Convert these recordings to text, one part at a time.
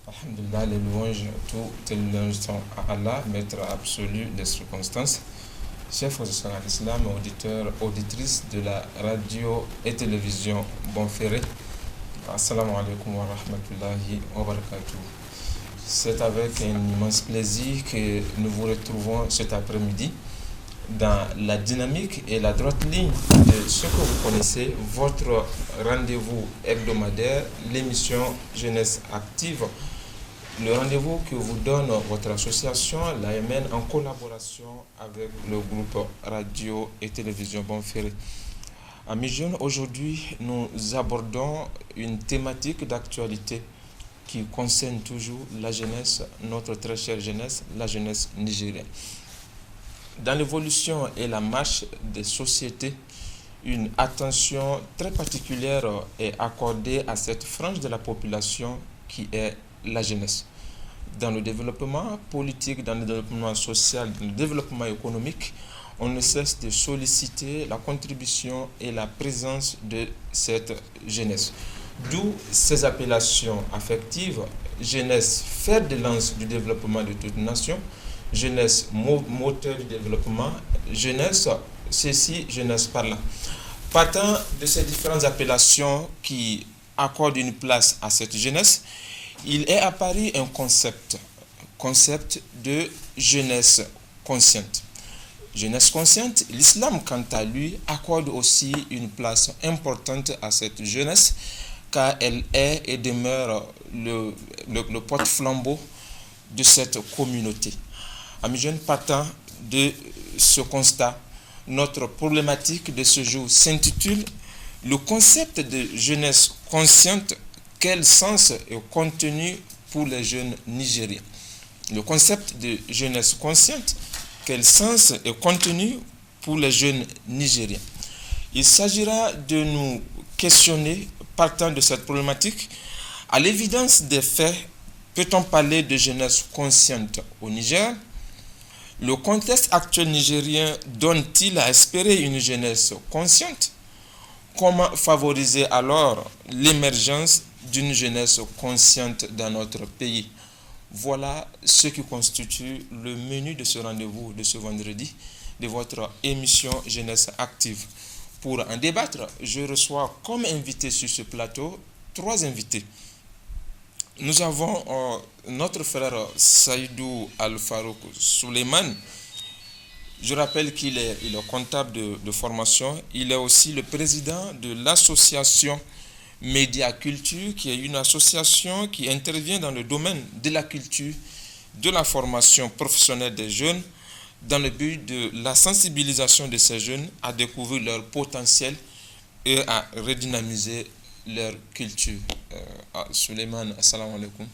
Alhamdulillah, les louanges, toutes les louanges sont à Allah, maître absolu des circonstances. Chers frères en l'islam, auditeurs, auditrices de la radio et télévision Bonferré, assalamu alaikum wa rahmatullahi wa barakatuh. C'est avec un immense plaisir que nous vous retrouvons cet après-midi dans la dynamique et la droite ligne de ce que vous connaissez, votre rendez-vous hebdomadaire, l'émission Jeunesse Active, le rendez-vous que vous donne votre association, l'AMN, en collaboration avec le groupe radio et télévision Bonferré. Amis jeunes, aujourd'hui, nous abordons une thématique d'actualité qui concerne toujours la jeunesse, notre très chère jeunesse, la jeunesse nigérienne. Dans l'évolution et la marche des sociétés, une attention très particulière est accordée à cette frange de la population qui est la jeunesse. Dans le développement politique, dans le développement social, dans le développement économique, on ne cesse de solliciter la contribution et la présence de cette jeunesse. D'où ces appellations affectives, jeunesse fer de lance du développement de toute nation, jeunesse moteur du développement, jeunesse ceci, jeunesse par là. Partant de ces différentes appellations qui accordent une place à cette jeunesse, il est apparu un concept de jeunesse consciente. Jeunesse consciente, l'islam, quant à lui, accorde aussi une place importante à cette jeunesse, car elle est et demeure le porte-flambeau de cette communauté. Amis jeunes, partant de ce constat, notre problématique de ce jour s'intitule « Le concept de jeunesse consciente, quel sens est contenu pour les jeunes Nigériens ?» Le concept de jeunesse consciente, quel sens est contenu pour les jeunes Nigériens? Il s'agira de nous questionner, partant de cette problématique, à l'évidence des faits, peut-on parler de jeunesse consciente au Niger? Le contexte actuel nigérien donne-t-il à espérer une jeunesse consciente? Comment favoriser alors l'émergence d'une jeunesse consciente dans notre pays? Voilà ce qui constitue le menu de ce rendez-vous de ce vendredi de votre émission Jeunesse Active. Pour en débattre, je reçois comme invité sur ce plateau 3 invités. Nous avons notre frère Saïdou Al-Farouk Suleiman. Je rappelle qu'il est comptable de formation. Il est aussi le président de l'association Média Culture, qui est une association qui intervient dans le domaine de la culture, de la formation professionnelle des jeunes, dans le but de la sensibilisation de ces jeunes à découvrir leur potentiel et à redynamiser leur culture. Suleiman, assalamu alaikum.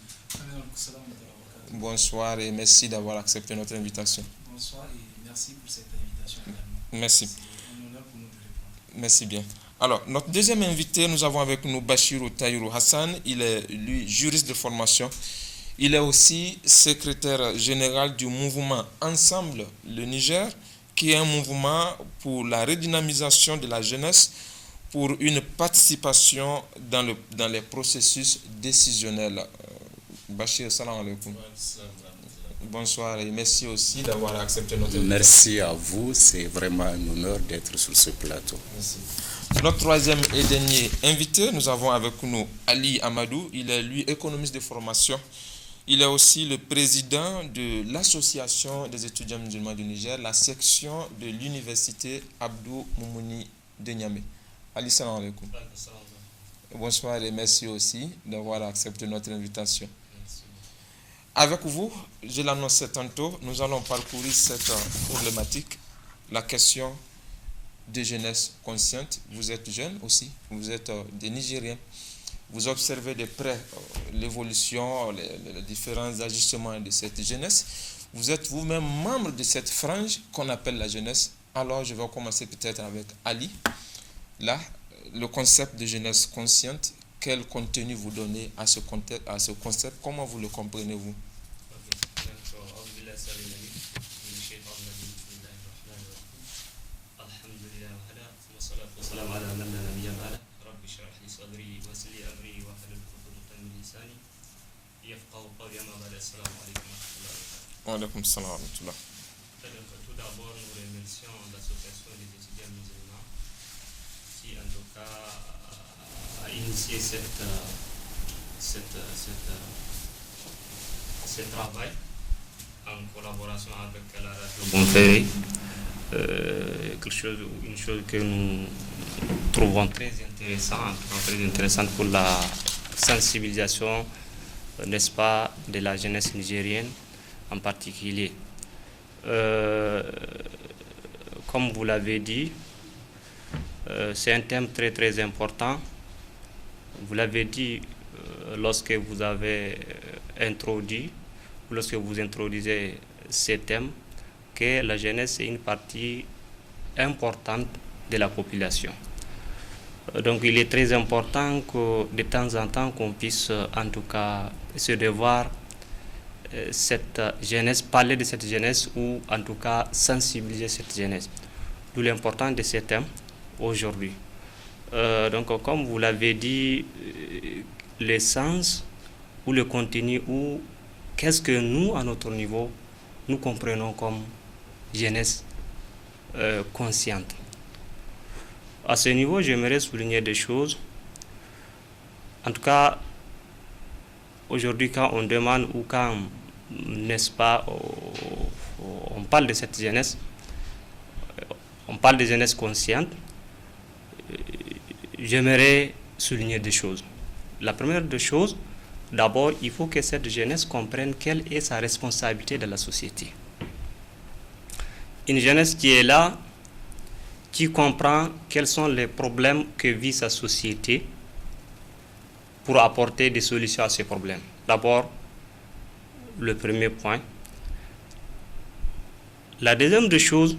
Bonsoir et merci d'avoir accepté notre invitation. Bonsoir et merci pour cette invitation. Merci. C'est un honneur pour nous de répondre. Merci bien. Alors, notre deuxième invité, nous avons avec nous Bachirou Taïrou Hassan. Il est, lui, juriste de formation. Il est aussi secrétaire général du mouvement Ensemble le Niger, qui est un mouvement pour la redynamisation de la jeunesse, pour une participation dans les processus décisionnels. Bachir, salam alaikum. Bonsoir et merci aussi d'avoir accepté notre invitation. Merci à vous, c'est vraiment un honneur d'être sur ce plateau. Merci. Notre troisième et dernier invité, nous avons avec nous Ali Amadou. Il est, lui, économiste de formation. Il est aussi le président de l'Association des étudiants musulmans du Niger, la section de l'université Abdou Moumouni de Niamey. Ali, salam alaikum. Bonsoir et merci aussi d'avoir accepté notre invitation. Merci. Avec vous, je l'annonçais tantôt, nous allons parcourir cette problématique, la question de jeunesse consciente, vous êtes jeune aussi, vous êtes des Nigériens. Vous observez de près l'évolution, les différents ajustements de cette jeunesse. Vous êtes vous-même membre de cette frange qu'on appelle la jeunesse. Alors, je vais commencer peut-être avec Ali. Là, le concept de jeunesse consciente, quel contenu vous donnez à ce concept, comment vous le comprenez-vous? Wa alaykoum salam wa rahmatullah. Tout d'abord, nous remercions l'association des étudiants musulmans qui, en tout cas, a initié ce travail en collaboration avec la radio Bonferré. Une chose que nous trouvons très intéressante pour la sensibilisation, n'est-ce pas, de la jeunesse nigérienne en particulier. Comme vous l'avez dit, c'est un thème très très important. Vous l'avez dit lorsque vous avez lorsque vous introduisez ce thème, que la jeunesse est une partie importante de la population. Donc il est très important que de temps en temps qu'on puisse en tout cas se devoir cette jeunesse, parler de cette jeunesse ou en tout cas sensibiliser cette jeunesse. D'où l'importance de ce thème aujourd'hui. Donc comme vous l'avez dit, l'essence ou le contenu ou qu'est-ce que nous, à notre niveau, nous comprenons comme jeunesse consciente. À ce niveau, j'aimerais souligner des choses. En tout cas, aujourd'hui, quand on demande ou quand, n'est-ce pas, on parle de cette jeunesse, on parle de jeunesse consciente, j'aimerais souligner des choses. La première des choses, d'abord, il faut que cette jeunesse comprenne quelle est sa responsabilité dans la société. Une jeunesse qui est là, qui comprend quels sont les problèmes que vit sa société pour apporter des solutions à ces problèmes. D'abord, le premier point. La deuxième des choses,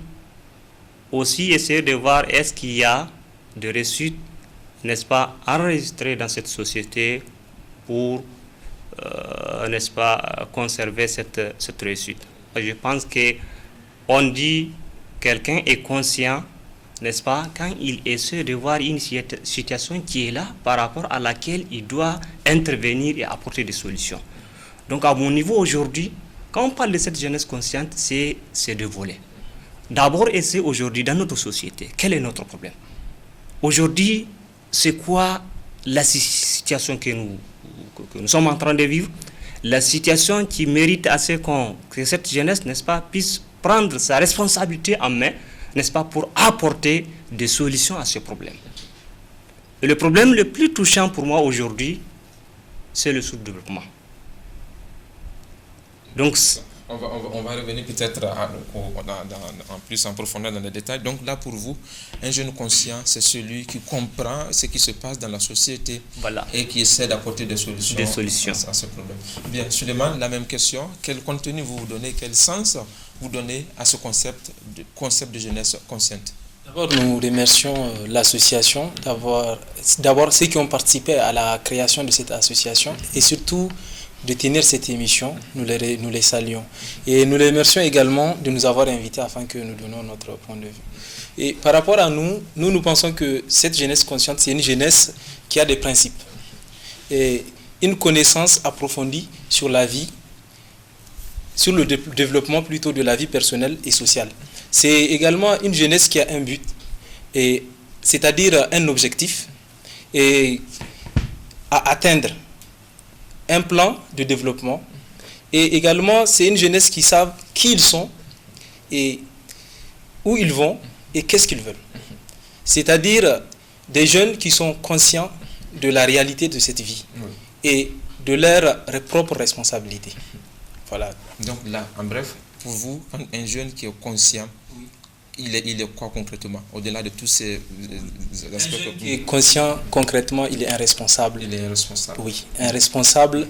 aussi essayer de voir est-ce qu'il y a des réussites, n'est-ce pas, enregistrées dans cette société pour, n'est-ce pas, conserver cette réussite. Je pense qu'on dit quelqu'un est conscient, n'est-ce pas, quand il essaie de voir une situation qui est là par rapport à laquelle il doit intervenir et apporter des solutions. Donc à mon niveau aujourd'hui, quand on parle de cette jeunesse consciente, c'est deux volets. D'abord, essayer aujourd'hui dans notre société, quel est notre problème? Aujourd'hui, c'est quoi la situation que nous sommes en train de vivre? La situation qui mérite assez que cette jeunesse, n'est-ce pas, puisse prendre sa responsabilité en main, n'est-ce pas, pour apporter des solutions à ce problème. Et le problème le plus touchant pour moi aujourd'hui, c'est le sous-développement. Donc, on va revenir peut-être en plus en profondeur dans les détails. Donc là, pour vous, un jeune conscient, c'est celui qui comprend ce qui se passe dans la société, voilà, et qui essaie d'apporter des solutions à ce problème. Bien, Suleiman, la même question. Quel contenu vous donnez, quel sens vous donnez à ce concept de jeunesse consciente? D'abord, nous remercions l'association, d'abord ceux qui ont participé à la création de cette association et surtout de tenir cette émission, nous les saluons. Et nous les remercions également de nous avoir invités afin que nous donnions notre point de vue. Et par rapport à nous pensons que cette jeunesse consciente, c'est une jeunesse qui a des principes et une connaissance approfondie sur la vie, sur le développement plutôt de la vie personnelle et sociale. C'est également une jeunesse qui a un but, c'est-à-dire un objectif et à atteindre, un plan de développement. Et également, c'est une jeunesse qui savent qui ils sont et où ils vont et qu'est-ce qu'ils veulent. C'est-à-dire des jeunes qui sont conscients de la réalité de cette vie, oui, et de leur propre responsabilité. Voilà. Donc là, en bref, pour vous, un jeune qui est conscient, oui, il est quoi concrètement, au-delà de tous ces aspects Qui est conscient, concrètement, il est irresponsable. Il est responsable. Oui, irresponsable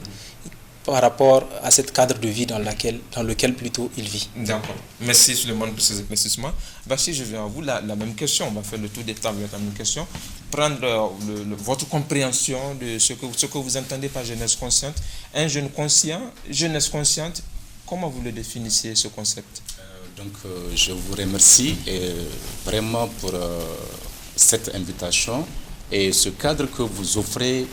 par rapport à ce cadre de vie dans lequel plutôt il vit. D'accord. Merci Suleiman pour ces éclaircissements. Bachir, je viens à vous. La même question, on va faire le tour des tables avec la même question. Prendre votre compréhension de ce que vous entendez par jeunesse consciente. Un jeune conscient, jeunesse consciente, comment vous le définissez ce concept? Je vous remercie vraiment pour cette invitation et ce cadre que vous offrez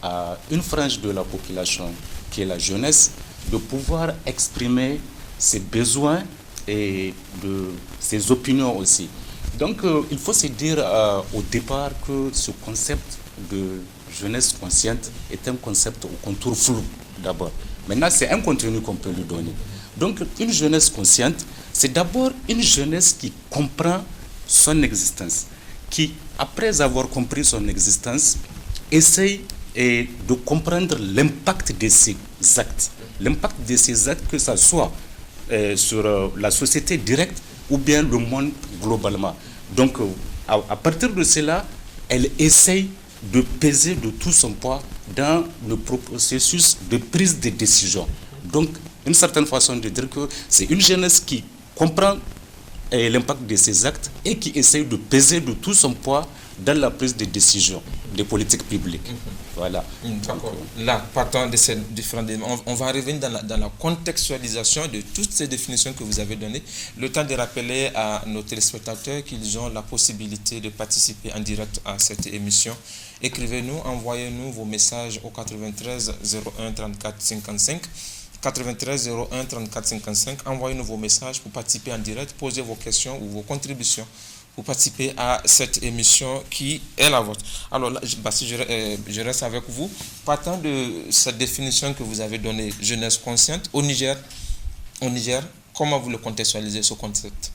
à une frange de la population qui est la jeunesse de pouvoir exprimer ses besoins et ses opinions aussi. Donc il faut se dire au départ que ce concept de jeunesse consciente est un concept au contour flou d'abord. Maintenant, c'est un contenu qu'on peut lui donner. Donc une jeunesse consciente, c'est d'abord une jeunesse qui comprend son existence, qui, après avoir compris son existence, essaye de comprendre l'impact de ses actes. L'impact de ses actes, que ce soit sur la société directe ou bien le monde globalement. Donc, à partir de cela, elle essaye de peser de tout son poids dans le processus de prise de décision. Donc, une certaine façon de dire que c'est une jeunesse qui comprend l'impact de ses actes et qui essaye de peser de tout son poids dans la prise de décision des politiques publiques. Voilà. D'accord. Là, partant de ces différents éléments, on va revenir dans la contextualisation de toutes ces définitions que vous avez données. Le temps de rappeler à nos téléspectateurs qu'ils ont la possibilité de participer en direct à cette émission. Écrivez-nous, envoyez-nous vos messages au 93 01 34 55. 93 01 34 55. Envoyez-nous vos messages pour participer en direct, poser vos questions ou vos contributions pour participer à cette émission qui est la vôtre. Alors là, je reste avec vous. Partant de cette définition que vous avez donnée, jeunesse consciente, au Niger, comment vous le contextualisez, ce concept?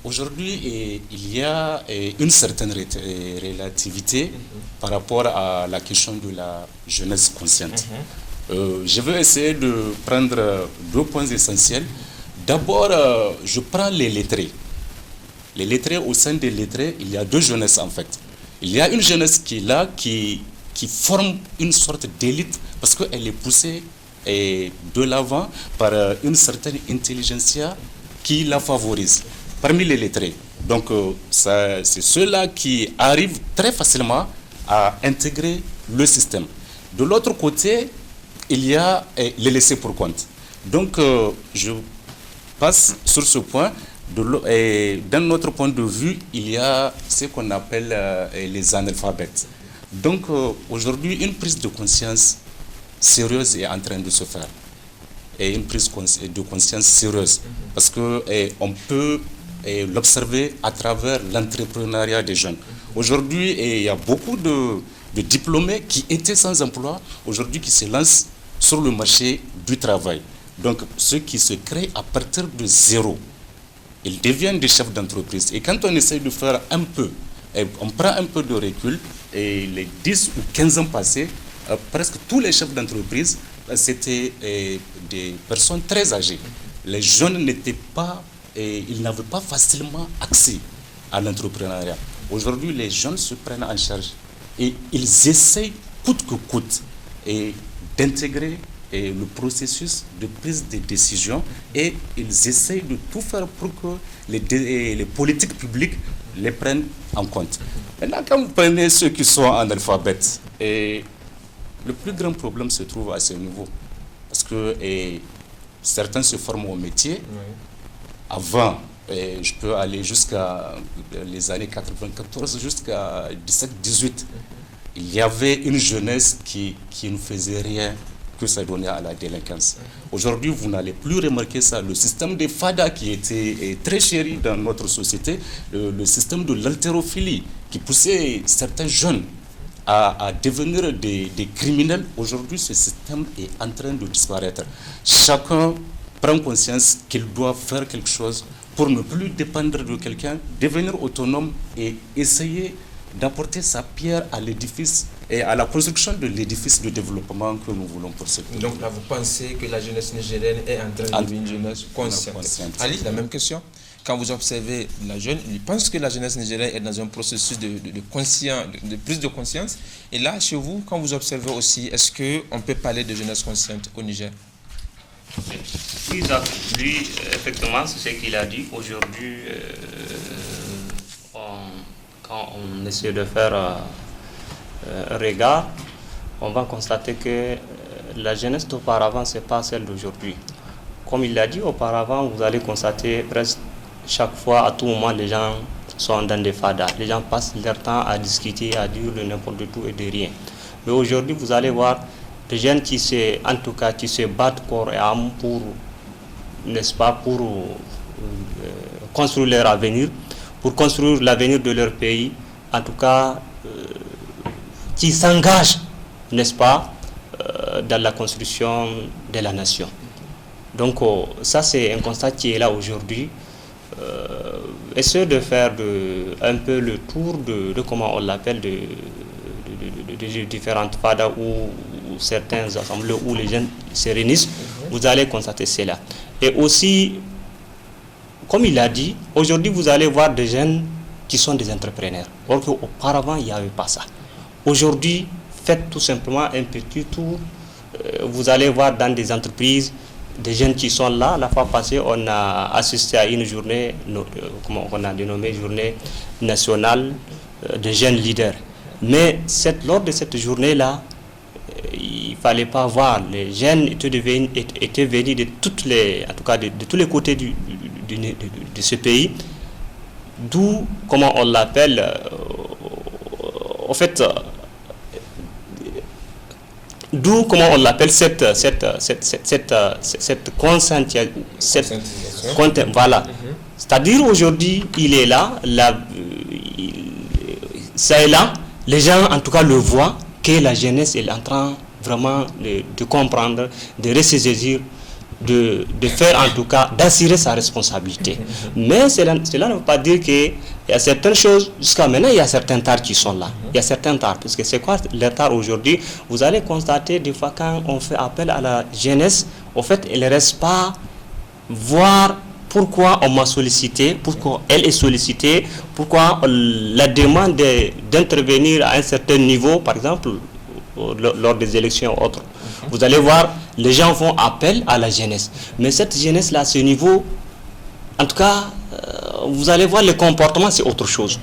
Aujourd'hui, il y a une certaine relativité par rapport à la question de la jeunesse consciente. Je vais essayer de prendre deux points essentiels. D'abord, je prends les lettrés. Les lettrés, au sein des lettrés, il y a deux jeunesses en fait. Il y a une jeunesse qui est là, qui forme une sorte d'élite parce qu'elle est poussée de l'avant par une certaine intelligentsia qui la favorise parmi les lettrés. Donc, c'est ceux-là qui arrivent très facilement à intégrer le système. De l'autre côté, il y a les laissés pour compte. Donc, je passe sur ce point. D'un autre point de vue, il y a ce qu'on appelle les analphabètes. Donc, aujourd'hui, une prise de conscience sérieuse est en train de se faire. Et une prise de conscience sérieuse. Parce qu'on peut l'observer à travers l'entrepreneuriat des jeunes. Aujourd'hui, il y a beaucoup de diplômés qui étaient sans emploi, aujourd'hui qui se lancent sur le marché du travail. Donc, ceux qui se créent à partir de zéro, ils deviennent des chefs d'entreprise. Et quand on essaie de faire un peu, on prend un peu de recul, et les 10 ou 15 ans passés, presque tous les chefs d'entreprise, c'était des personnes très âgées. Les jeunes n'étaient pas, ils n'avaient pas facilement accès à l'entrepreneuriat. Aujourd'hui, les jeunes se prennent en charge et ils essayent coûte que coûte d'intégrer le processus de prise de décision et ils essayent de tout faire pour que les politiques publiques les prennent en compte. Maintenant, quand vous prenez ceux qui sont analphabètes, le plus grand problème se trouve à ce niveau. Parce que certains se forment au métier. Oui. Avant, je peux aller jusqu'à les années 94, jusqu'à 17-18. Il y avait une jeunesse qui ne faisait rien que ça donnait à la délinquance. Aujourd'hui, vous n'allez plus remarquer ça. Le système des FADA qui était très chéri dans notre société, le système de l'haltérophilie qui poussait certains jeunes à devenir des criminels, aujourd'hui, ce système est en train de disparaître. Chacun prend conscience qu'il doit faire quelque chose pour ne plus dépendre de quelqu'un, devenir autonome et essayer d'apporter sa pierre à l'édifice et à la construction de l'édifice de développement que nous voulons pour ce pays. Donc là, vous pensez que la jeunesse nigérienne est en train de devenir une jeunesse consciente. Ali, la même question. quand vous observez la jeune, il pense que la jeunesse nigérienne est dans un processus de prise de conscience. Et là, chez vous, quand vous observez aussi, est-ce qu'on peut parler de jeunesse consciente au Niger? Lui, effectivement, c'est ce qu'il a dit. Aujourd'hui, quand on essaie de faire un regard, on va constater que la jeunesse d'auparavant, ce n'est pas celle d'aujourd'hui. Comme il l'a dit auparavant, vous allez constater presque chaque fois, à tout moment, les gens sont dans des fadas. Les gens passent leur temps à discuter, à dire de n'importe tout et de rien. Mais aujourd'hui, vous allez voir des jeunes qui se battent corps et âme pour, n'est-ce pas, pour construire leur avenir, pour construire l'avenir de leur pays. En tout cas, qui s'engagent, n'est-ce pas, dans la construction de la nation. Donc ça, c'est un constat qui est là aujourd'hui. Essayer de faire un peu le tour de comment on l'appelle, de différentes fadas ou certains assemblées où les jeunes se réunissent, vous allez constater cela. Et aussi, comme il a dit, aujourd'hui vous allez voir des jeunes qui sont des entrepreneurs. Or qu'auparavant, il n'y avait pas ça. Aujourd'hui, faites tout simplement un petit tour. Vous allez voir dans des entreprises des jeunes qui sont là. La fois passée, on a assisté à une journée, comment on a dénommé journée nationale de jeunes leaders. Mais lors de cette journée-là, il ne fallait pas voir. Les jeunes étaient venus de toutes les, en tout cas de tous les côtés de ce pays. D'où, comment on l'appelle, en fait, d'où, comment on l'appelle, cette conscientisation. Voilà. C'est-à-dire aujourd'hui, il est là, ça est là, les gens en tout cas le voient, que la jeunesse est en train vraiment de comprendre, de ressaisir, de faire en tout cas, d'assurer sa responsabilité. Mais cela ne veut pas dire qu'il y a certaines choses, jusqu'à maintenant il y a certains tares qui sont là. Il y a certains tares, parce que c'est quoi les tares aujourd'hui? Vous allez constater des fois quand on fait appel à la jeunesse, au fait elle ne reste pas voir pourquoi on m'a sollicité, pourquoi elle est sollicitée, pourquoi la demande d'intervenir à un certain niveau, par exemple lors des élections ou autres. Vous allez voir, les gens font appel à la jeunesse. Mais cette jeunesse-là, ce niveau, en tout cas, vous allez voir, le comportement, c'est autre chose.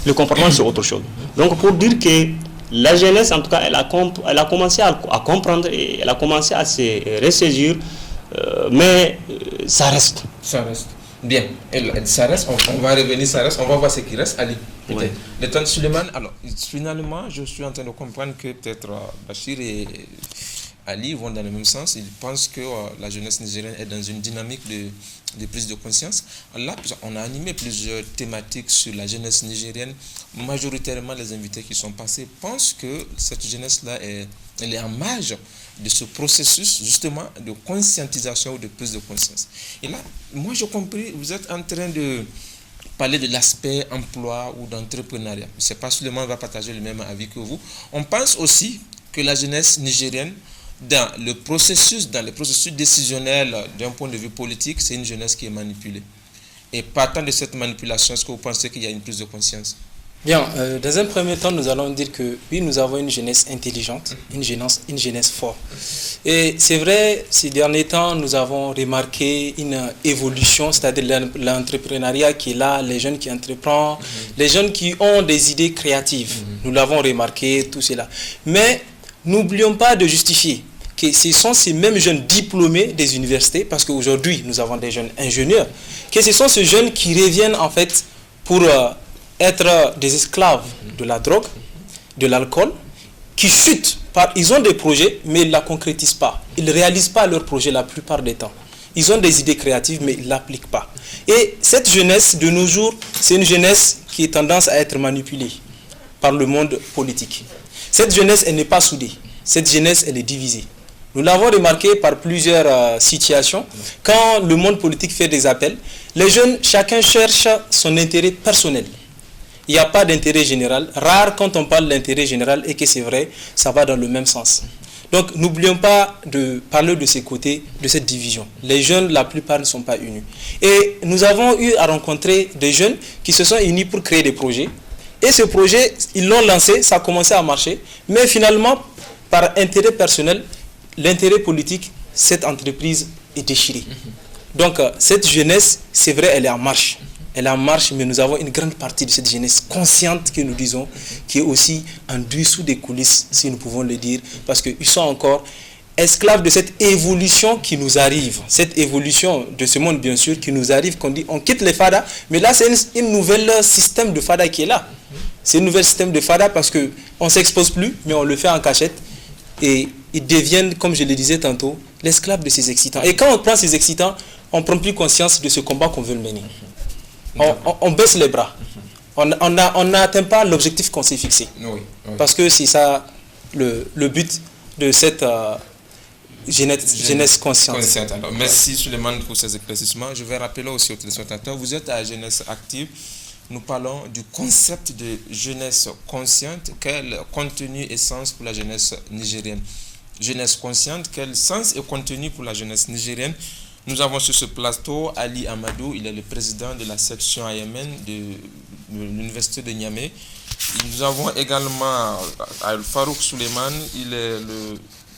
Le comportement, c'est autre chose. Donc, pour dire que la jeunesse, en tout cas, elle a commencé à comprendre et elle a commencé à se ressaisir, mais ça reste. Ça reste. Bien, ça reste, on va revenir, ça reste, on va voir ce qui reste. Ali, peut-être. Le temps de Suleiman, alors, finalement, je suis en train de comprendre que peut-être Bachir et Ali vont dans le même sens. Ils pensent que la jeunesse nigérienne est dans une dynamique de prise de conscience. Là, on a animé plusieurs thématiques sur la jeunesse nigérienne. Majoritairement, les invités qui sont passés pensent que cette jeunesse-là, elle est en marge de ce processus justement de conscientisation ou de prise de conscience. Et là, moi j'ai compris, vous êtes en train de parler de l'aspect emploi ou d'entrepreneuriat. C'est pas seulement on va partager le même avis que vous. On pense aussi que la jeunesse nigérienne, dans le processus décisionnel d'un point de vue politique, c'est une jeunesse qui est manipulée. Et partant de cette manipulation, est-ce que vous pensez qu'il y a une prise de conscience? Bien, dans un premier temps, nous allons dire que oui, nous avons une jeunesse intelligente, une jeunesse forte. Et c'est vrai, ces derniers temps, nous avons remarqué une évolution, c'est-à-dire l'entrepreneuriat qui est là, les jeunes qui entreprennent, les jeunes qui ont des idées créatives. Nous l'avons remarqué, tout cela. Mais n'oublions pas de justifier que ce sont ces mêmes jeunes diplômés des universités, parce qu'aujourd'hui, nous avons des jeunes ingénieurs, que ce sont ces jeunes qui reviennent en fait pour être des esclaves de la drogue, de l'alcool, qui chutent. Ils ont des projets, mais ils ne la concrétisent pas. Ils ne réalisent pas leurs projets la plupart des temps. Ils ont des idées créatives, mais ils ne l'appliquent pas. Et cette jeunesse, de nos jours, c'est une jeunesse qui a tendance à être manipulée par le monde politique. Cette jeunesse, elle n'est pas soudée. Cette jeunesse, elle est divisée. Nous l'avons remarqué par plusieurs situations. Quand le monde politique fait des appels, les jeunes, chacun cherche son intérêt personnel. Il n'y a pas d'intérêt général. Rare quand on parle d'intérêt général et que c'est vrai, ça va dans le même sens. Donc n'oublions pas de parler de ces côtés, de cette division. Les jeunes, la plupart ne sont pas unis. Et nous avons eu à rencontrer des jeunes qui se sont unis pour créer des projets. Et ce projet, ils l'ont lancé, ça a commencé à marcher. Mais finalement, par intérêt personnel, l'intérêt politique, cette entreprise est déchirée. Donc cette jeunesse, c'est vrai, elle est en marche. Elle est en marche, mais nous avons une grande partie de cette jeunesse consciente que nous disons, qui est aussi en dessous des coulisses, si nous pouvons le dire, parce qu'ils sont encore esclaves de cette évolution qui nous arrive. Cette évolution de ce monde, bien sûr, qui nous arrive, qu'on dit, on quitte les FADA, mais là, c'est une nouvelle système de FADA qui est là. C'est un nouvel système de FADA parce qu'on ne s'expose plus, mais on le fait en cachette. Et ils deviennent, comme je le disais tantôt, l'esclave de ces excitants. Et quand on prend ces excitants, on ne prend plus conscience de ce combat qu'on veut mener. On baisse les bras. On n'atteint pas l'objectif qu'on s'est fixé. Oui. Parce que c'est ça le but de cette jeunesse consciente. Alors, merci Suleiman pour ces éclaircissements. Je vais rappeler aussi aux téléspectateurs, vous êtes à Jeunesse Active. Nous parlons du concept de jeunesse consciente. Quel contenu et sens pour la jeunesse nigérienne? Jeunesse consciente, quel sens et contenu pour la jeunesse nigérienne? Nous avons sur ce plateau Ali Amadou, il est le président de la section AMN de l'université de Niamey. Nous avons également Al Farouk Suleiman, il est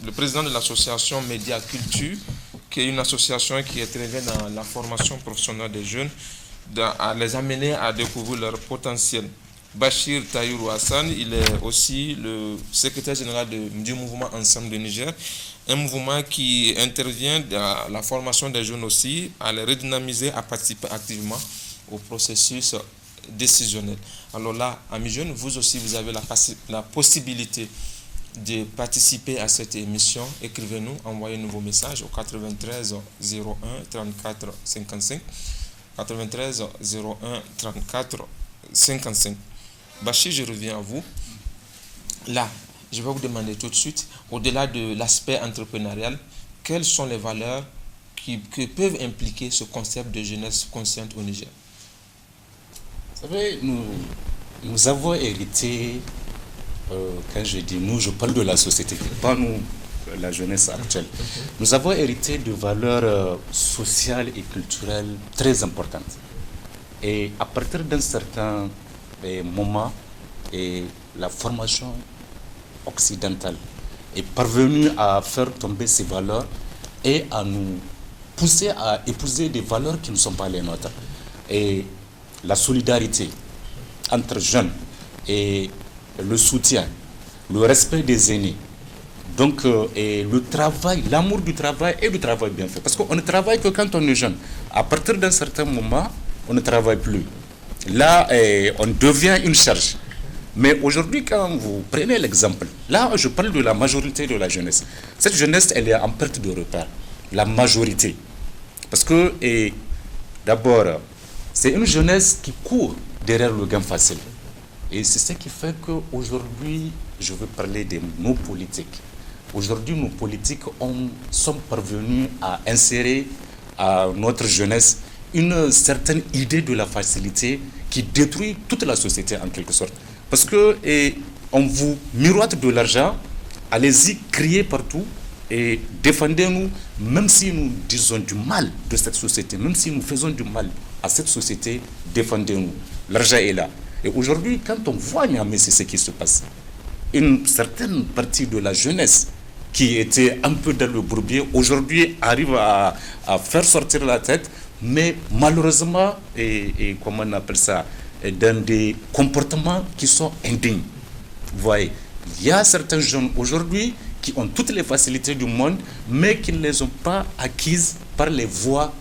le président de l'association Média Culture, qui est une association qui intervient dans la formation professionnelle des jeunes, à les amener à découvrir leur potentiel. Bachir Taïrou Hassan, il est aussi le secrétaire général du mouvement Ensemble de Niger, un mouvement qui intervient dans la formation des jeunes aussi, à les redynamiser, à participer activement au processus décisionnel. Alors là, amis jeunes, vous aussi, vous avez la possibilité de participer à cette émission. Écrivez-nous, envoyez-nous vos messages au 93 01 34 55. 93 01 34 55. Bachir, je reviens à vous. Là, je vais vous demander tout de suite, au-delà de l'aspect entrepreneurial, quelles sont les valeurs que peuvent impliquer ce concept de jeunesse consciente au Niger? Vous savez, nous avons hérité, quand je dis nous, je parle de la société, pas nous, la jeunesse actuelle. Nous avons hérité de valeurs sociales et culturelles très importantes. Et à partir d'un certain moment, la formation occidentale est parvenue à faire tomber ces valeurs et à nous pousser à épouser des valeurs qui ne sont pas les nôtres. Et la solidarité entre jeunes et le soutien, le respect des aînés, donc et le travail, l'amour du travail et du travail bien fait. Parce qu'on ne travaille que quand on est jeune. À partir d'un certain moment, on ne travaille plus. Là, on devient une charge. Mais aujourd'hui, quand vous prenez l'exemple, là, je parle de la majorité de la jeunesse. Cette jeunesse, elle est en perte de repère. La majorité. Parce que, d'abord, c'est une jeunesse qui court derrière le gain facile. Et c'est ce qui fait qu'aujourd'hui, je veux parler de nos politiques. Aujourd'hui, nos politiques sont parvenus à insérer à notre jeunesse une certaine idée de la facilité qui détruit toute la société en quelque sorte. Parce que on vous miroite de l'argent, allez-y, criez partout et défendez-nous, même si nous disons du mal de cette société, même si nous faisons du mal à cette société, défendez-nous. L'argent est là. Et aujourd'hui, quand on voit Niamey, c'est ce qui se passe. Une certaine partie de la jeunesse qui était un peu dans le bourbier, aujourd'hui arrive à faire sortir la tête, mais malheureusement, comment on appelle ça, dans des comportements qui sont indignes. Vous voyez, il y a certains jeunes aujourd'hui qui ont toutes les facilités du monde, mais qui ne les ont pas acquises par les voies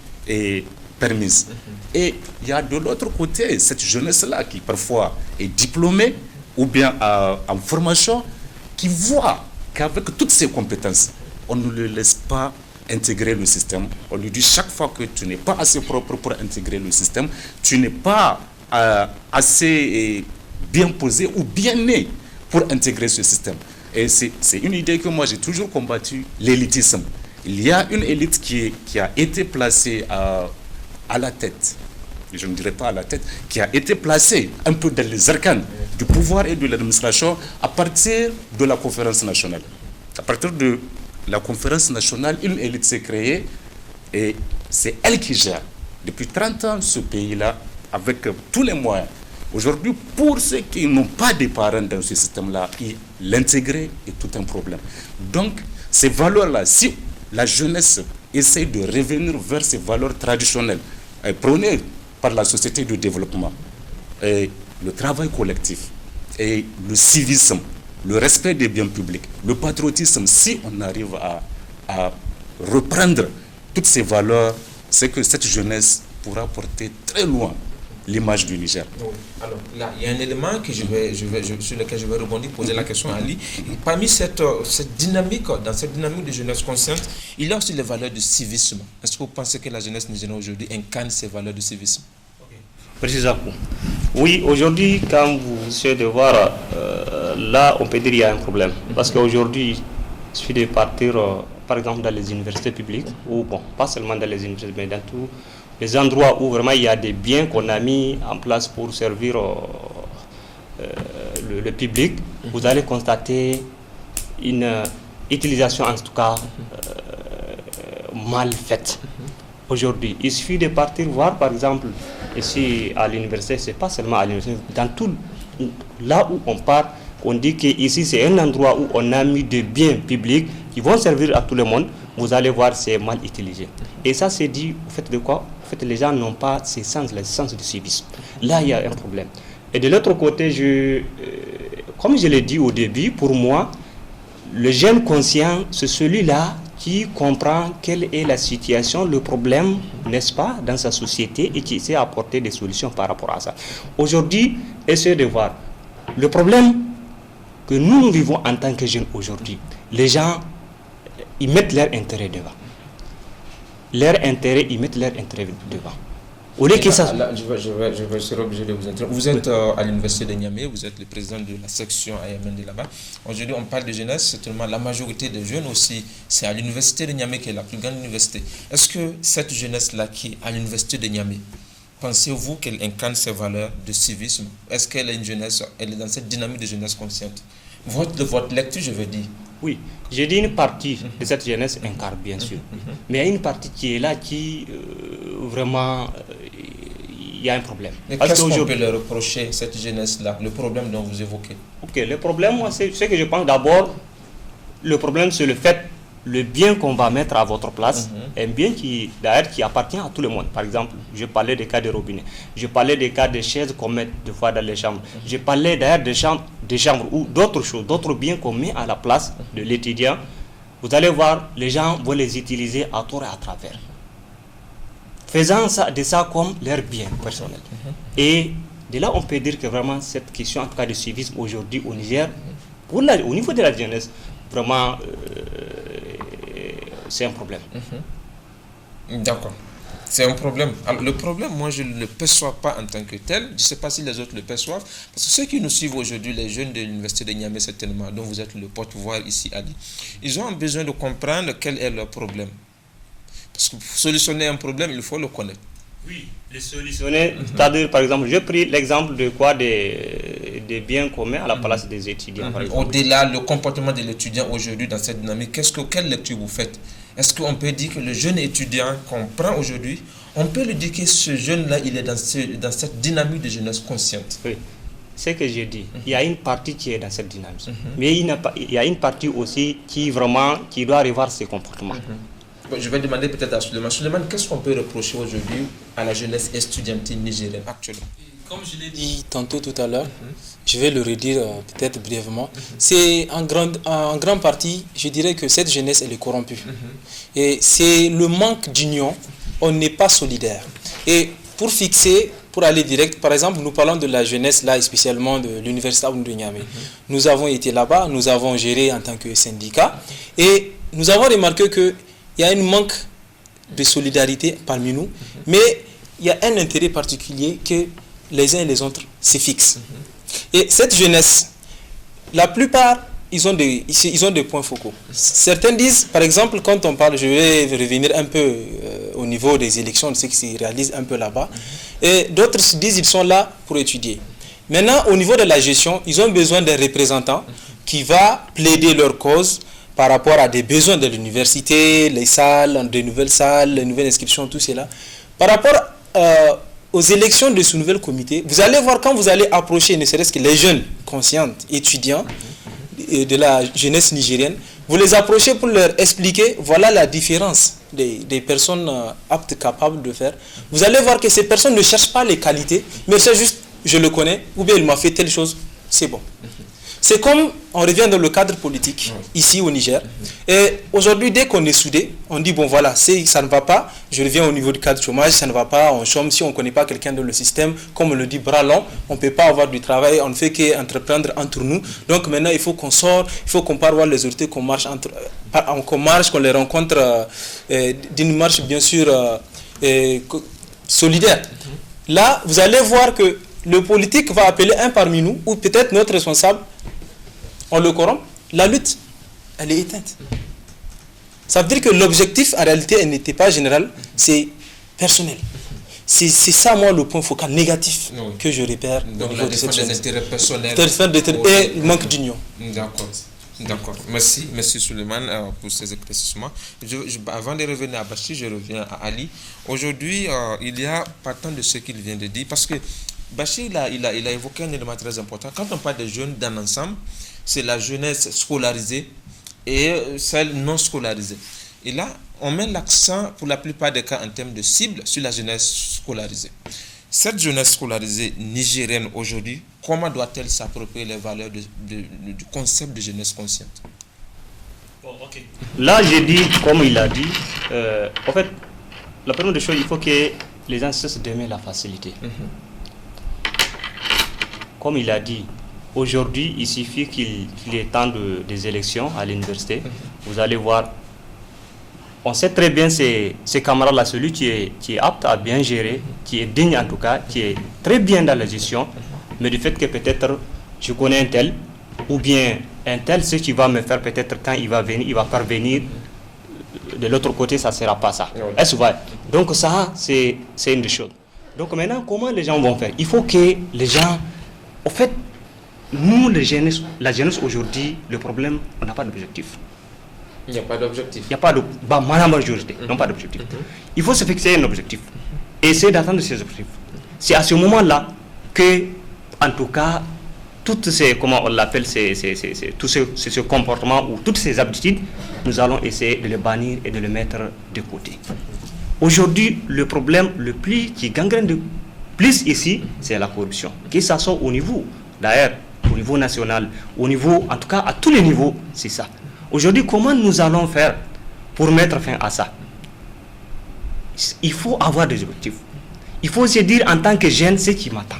permises. Et il y a de l'autre côté cette jeunesse-là qui parfois est diplômée ou bien en formation, qui voit qu'avec toutes ses compétences, on ne le laisse pas intégrer le système. On lui dit chaque fois que tu n'es pas assez propre pour intégrer le système, tu n'es pas assez bien posé ou bien né pour intégrer ce système. Et c'est une idée que moi j'ai toujours combattu, l'élitisme. Il y a une élite qui a été placée à la tête, je ne dirais pas à la tête, qui a été placée un peu dans les arcanes du pouvoir et de l'administration à partir de la conférence nationale. À partir de la conférence nationale, une élite s'est créée et c'est elle qui gère depuis 30 ans ce pays-là avec tous les moyens. Aujourd'hui, pour ceux qui n'ont pas de parents dans ce système-là, l'intégrer est tout un problème. Donc, ces valeurs-là, si la jeunesse essaie de revenir vers ces valeurs traditionnelles, prônées par la société de développement, et le travail collectif, et le civisme, le respect des biens publics, le patriotisme, si on arrive à reprendre toutes ces valeurs, c'est que cette jeunesse pourra porter très loin l'image du Niger. Oui. Alors là, il y a un élément que sur lequel je vais rebondir, poser la question à Ali. Parmi cette dynamique, dans cette dynamique de jeunesse consciente, il y a aussi les valeurs de civisme. Est-ce que vous pensez que la jeunesse nigérienne aujourd'hui incarne ces valeurs de civisme? Précisément. Oui, aujourd'hui, quand vous essayez de voir, là, on peut dire qu'il y a un problème. Parce qu'aujourd'hui, il suffit de partir, par exemple, dans les universités publiques, ou bon, pas seulement dans les universités, mais dans tous les endroits où vraiment il y a des biens qu'on a mis en place pour servir le public, vous allez constater une utilisation, en tout cas, mal faite. Aujourd'hui, il suffit de partir voir, par exemple, ici à l'université, c'est pas seulement à l'université, dans tout là où on part, on dit qu'ici c'est un endroit où on a mis des biens publics qui vont servir à tout le monde, vous allez voir c'est mal utilisé. Et ça c'est dit au fait de quoi? En fait, les gens n'ont pas ce sens du civisme. Là, il y a un problème. Et de l'autre côté, comme je l'ai dit au début, pour moi, le jeune conscient, c'est celui-là qui comprend quelle est la situation, le problème, n'est-ce pas, dans sa société et qui essaie d'apporter des solutions par rapport à ça. Aujourd'hui, essayez de voir le problème que nous vivons en tant que jeunes aujourd'hui. Les gens, ils mettent leur intérêt devant. Ils mettent leur intérêt devant. Au lieu que ça... Là, je serai obligé de vous interrompre. Vous êtes à l'université de Niamey, vous êtes le président de la section AMN de là-bas. Aujourd'hui, on parle de jeunesse, certainement la majorité des jeunes aussi, c'est à l'université de Niamey qui est la plus grande université. Est-ce que cette jeunesse-là qui est à l'université de Niamey, pensez-vous qu'elle incarne ces valeurs de civisme? Est-ce qu'elle est une jeunesse, elle est dans cette dynamique de jeunesse consciente? Votre lecture, je veux dire. Oui, j'ai dit une partie de cette jeunesse incarne, bien sûr. Mais il y a une partie qui est là qui, vraiment, il y a un problème. Mais qu'est-ce qu'on peut leur reprocher, cette jeunesse-là, le problème dont vous évoquez? Ok, le problème, moi, c'est ce que je pense d'abord, le problème, c'est le fait, le bien qu'on va mettre à votre place, un bien qui, d'ailleurs, qui appartient à tout le monde. Par exemple, je parlais des cas de robinet, je parlais des cas de chaises qu'on met des fois dans les chambres, je parlais d'ailleurs des chambres ou d'autres choses, d'autres biens qu'on met à la place de l'étudiant. Vous allez voir, les gens vont les utiliser à tort et à travers, faisant de ça comme leur bien personnel. Et de là, on peut dire que vraiment, cette question, en tout cas de civisme aujourd'hui au Niger, au niveau de la jeunesse, vraiment, c'est un problème. D'accord. C'est un problème. Alors, le problème, moi, je ne le perçois pas en tant que tel. Je ne sais pas si les autres le perçoivent. Parce que ceux qui nous suivent aujourd'hui, les jeunes de l'université de Niamey, certainement, dont vous êtes le porte-voix ici, Ali, ils ont besoin de comprendre quel est leur problème. Parce que pour solutionner un problème, il faut le connaître. Oui, les solutionner, c'est-à-dire, par exemple, j'ai pris l'exemple de quoi des biens communs à la place des étudiants. Au-delà, le comportement de l'étudiant aujourd'hui dans cette dynamique, quelle lecture vous faites? Est-ce qu'on peut dire que le jeune étudiant qu'on prend aujourd'hui, on peut lui dire que ce jeune-là, il est dans cette dynamique de jeunesse consciente? Oui, c'est ce que j'ai dit. Il y a une partie qui est dans cette dynamique. Mais il y a une partie aussi qui doit revoir ses comportements. Je vais demander peut-être à Suleiman. Suleiman, qu'est-ce qu'on peut reprocher aujourd'hui à la jeunesse estudiantine nigérienne actuellement? Comme je l'ai dit tantôt tout à l'heure, je vais le redire peut-être brièvement. C'est en grande partie, je dirais que cette jeunesse, elle est corrompue. Et c'est le manque d'union, on n'est pas solidaire. Et pour aller direct, par exemple, nous parlons de la jeunesse, là, spécialement de l'université de Niamey. Nous avons été là-bas, nous avons géré en tant que syndicat, et nous avons remarqué qu'il y a un manque de solidarité parmi nous, mais il y a un intérêt particulier que les uns et les autres se fixent. Et cette jeunesse, la plupart, ils ont des points focaux. Certains disent, par exemple, quand on parle, je vais revenir un peu au niveau des élections, de ce qui se réalise un peu là-bas, et d'autres disent qu'ils sont là pour étudier. Maintenant, au niveau de la gestion, ils ont besoin d'un représentant qui va plaider leur cause. par rapport à des besoins de l'université, les salles, de nouvelles salles, les nouvelles inscriptions, tout cela. Par rapport aux élections de ce nouvel comité, vous allez voir quand vous allez approcher, ne serait-ce que les jeunes conscients, étudiants de la jeunesse nigérienne, vous les approchez pour leur expliquer, voilà la différence des personnes aptes, capables de faire. Vous allez voir que ces personnes ne cherchent pas les qualités, mais c'est juste, je le connais, ou bien il m'a fait telle chose, c'est bon. C'est comme, on revient dans le cadre politique, ici au Niger, et aujourd'hui, dès qu'on est soudé, on dit, bon voilà, ça ne va pas, je reviens au niveau du cadre chômage, ça ne va pas, on chôme, si on ne connaît pas quelqu'un dans le système, comme on le dit, bras long, on ne peut pas avoir du travail, on ne fait qu'entreprendre entre nous, donc maintenant, il faut qu'on sorte, il faut qu'on parte voir les autorités, qu'on marche, qu'on les rencontre d'une marche, bien sûr, solidaire. Là, vous allez voir que le politique va appeler un parmi nous, ou peut-être notre responsable, on le corrompt, la lutte, elle est éteinte. Ça veut dire que l'objectif, en réalité, elle n'était pas général, c'est personnel. C'est ça, moi, le point focal négatif que je repère. Donc, la défense des intérêts personnels. Et le manque d'union. D'accord. Merci Souleymane pour ces éclaircissements. Avant de revenir à Bachir, je reviens à Ali. Aujourd'hui, il y a, partant de ce qu'il vient de dire, parce que Bachir, il a évoqué un élément très important. Quand on parle des jeunes dans l'ensemble, c'est la jeunesse scolarisée et celle non scolarisée. Et là, on met l'accent, pour la plupart des cas, en termes de cible, sur la jeunesse scolarisée. Cette jeunesse scolarisée nigérienne aujourd'hui, comment doit-elle s'approprier les valeurs du concept de jeunesse consciente? Là, j'ai dit, comme il a dit, en fait, la première des choses, il faut que les gens cessent d'aimer la facilité. Comme il a dit, aujourd'hui, il suffit qu'il y ait temps des élections à l'université. Vous allez voir, on sait très bien ces camarades-là, celui qui est apte à bien gérer, qui est digne en tout cas, qui est très bien dans la gestion, mais du fait que peut-être je connais un tel, ou bien un tel, ce qui va me faire peut-être quand il va venir, il va parvenir de l'autre côté, ça ne sera pas ça. Est-ce vrai? Donc ça, c'est une des choses. Donc maintenant, comment les gens vont faire? Il faut que les gens, en fait, nous, la jeunesse aujourd'hui, le problème, on n'a pas d'objectif. Il n'y a pas d'objectif. Il n'y a pas de... majorité, non pas d'objectif. Il faut se fixer un objectif. Et essayer d'atteindre ces objectifs. C'est à ce moment-là que, en tout cas, toutes ces, comment on l'appelle, tous ce comportement ou toutes ces habitudes, nous allons essayer de les bannir et de les mettre de côté. Aujourd'hui, le problème le plus qui gangrène de plus ici, c'est la corruption. Que ça soit au niveau, d'ailleurs, au niveau national, au niveau, en tout cas, à tous les niveaux, c'est ça. Aujourd'hui, comment nous allons faire pour mettre fin à ça? Il faut avoir des objectifs. Il faut se dire en tant que jeune ce qui m'attend.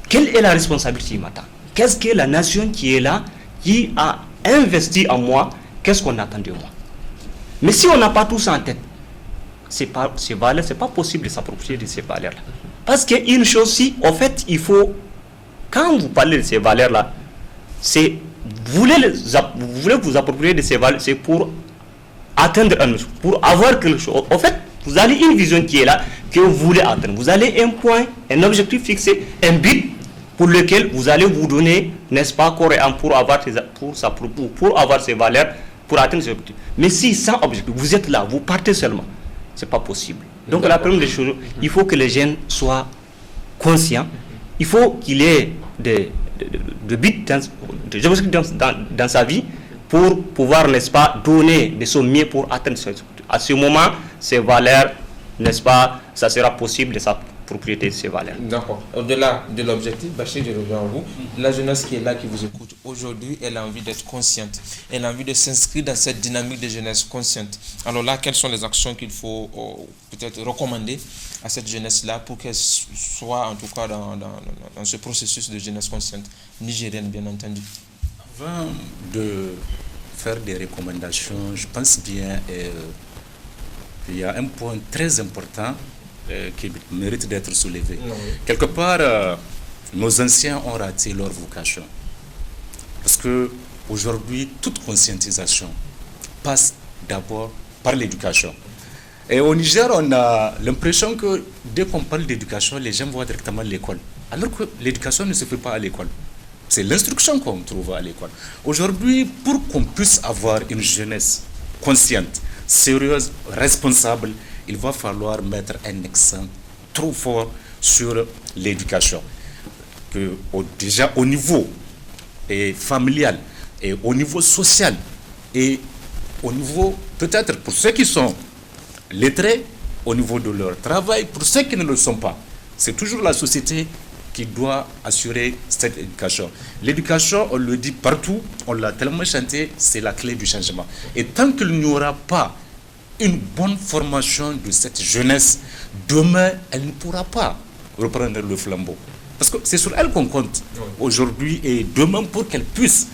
Quelle est la responsabilité qui m'attend? Qu'est-ce que la nation qui est là, qui a investi en moi, qu'est-ce qu'on attend de moi? Mais si on n'a pas tout ça en tête, ces valeurs, c'est pas possible de s'approprier de ces valeurs-là. Parce qu'une chose, si, en fait, il faut, quand vous parlez de ces valeurs-là, c'est, vous voulez vous approprier de ces valeurs, c'est pour atteindre un but, pour avoir quelque chose. En fait, vous avez une vision qui est là, que vous voulez atteindre. Vous avez un point, un objectif fixé, un but pour lequel vous allez vous donner, n'est-ce pas, corps et âme pour avoir ces valeurs, pour atteindre ces objectifs. Mais si sans objectif, vous êtes là, vous partez seulement, c'est pas possible. Donc la première des choses, il faut que les jeunes soient conscients, il faut qu'il y ait des buts, des objectifs dans sa vie pour pouvoir, n'est-ce pas, donner de son mieux pour atteindre ces objectifs. À ce moment, ces valeurs, n'est-ce pas, ça sera possible de s'approprier de ces valeurs. D'accord. Au-delà de l'objectif, Bachir, je reviens à vous. La jeunesse qui est là, qui vous écoute, aujourd'hui, elle a envie d'être consciente. Elle a envie de s'inscrire dans cette dynamique de jeunesse consciente. Alors là, quelles sont les actions qu'il faut peut-être recommander à cette jeunesse-là pour qu'elle soit, en tout cas, dans ce processus de jeunesse consciente nigérienne, bien entendu? Avant de faire des recommandations, je pense bien qu'il y a un point très important qui mérite d'être soulevé. Quelque part, nos anciens ont raté leur vocation. Parce qu'aujourd'hui, toute conscientisation passe d'abord par l'éducation. Et au Niger, on a l'impression que dès qu'on parle d'éducation, les gens vont directement à l'école. Alors que l'éducation ne se fait pas à l'école. C'est l'instruction qu'on trouve à l'école. Aujourd'hui, pour qu'on puisse avoir une jeunesse consciente, sérieuse, responsable, il va falloir mettre un accent trop fort sur l'éducation. Déjà au niveau familial, et au niveau social, et au niveau, peut-être pour ceux qui sont lettrés, au niveau de leur travail, pour ceux qui ne le sont pas. C'est toujours la société qui doit assurer cette éducation. L'éducation, on le dit partout, on l'a tellement chanté, c'est la clé du changement. Et tant qu'il n'y aura pas une bonne formation de cette jeunesse, demain, elle ne pourra pas reprendre le flambeau. Parce que c'est sur elle qu'on compte aujourd'hui et demain pour qu'elle puisse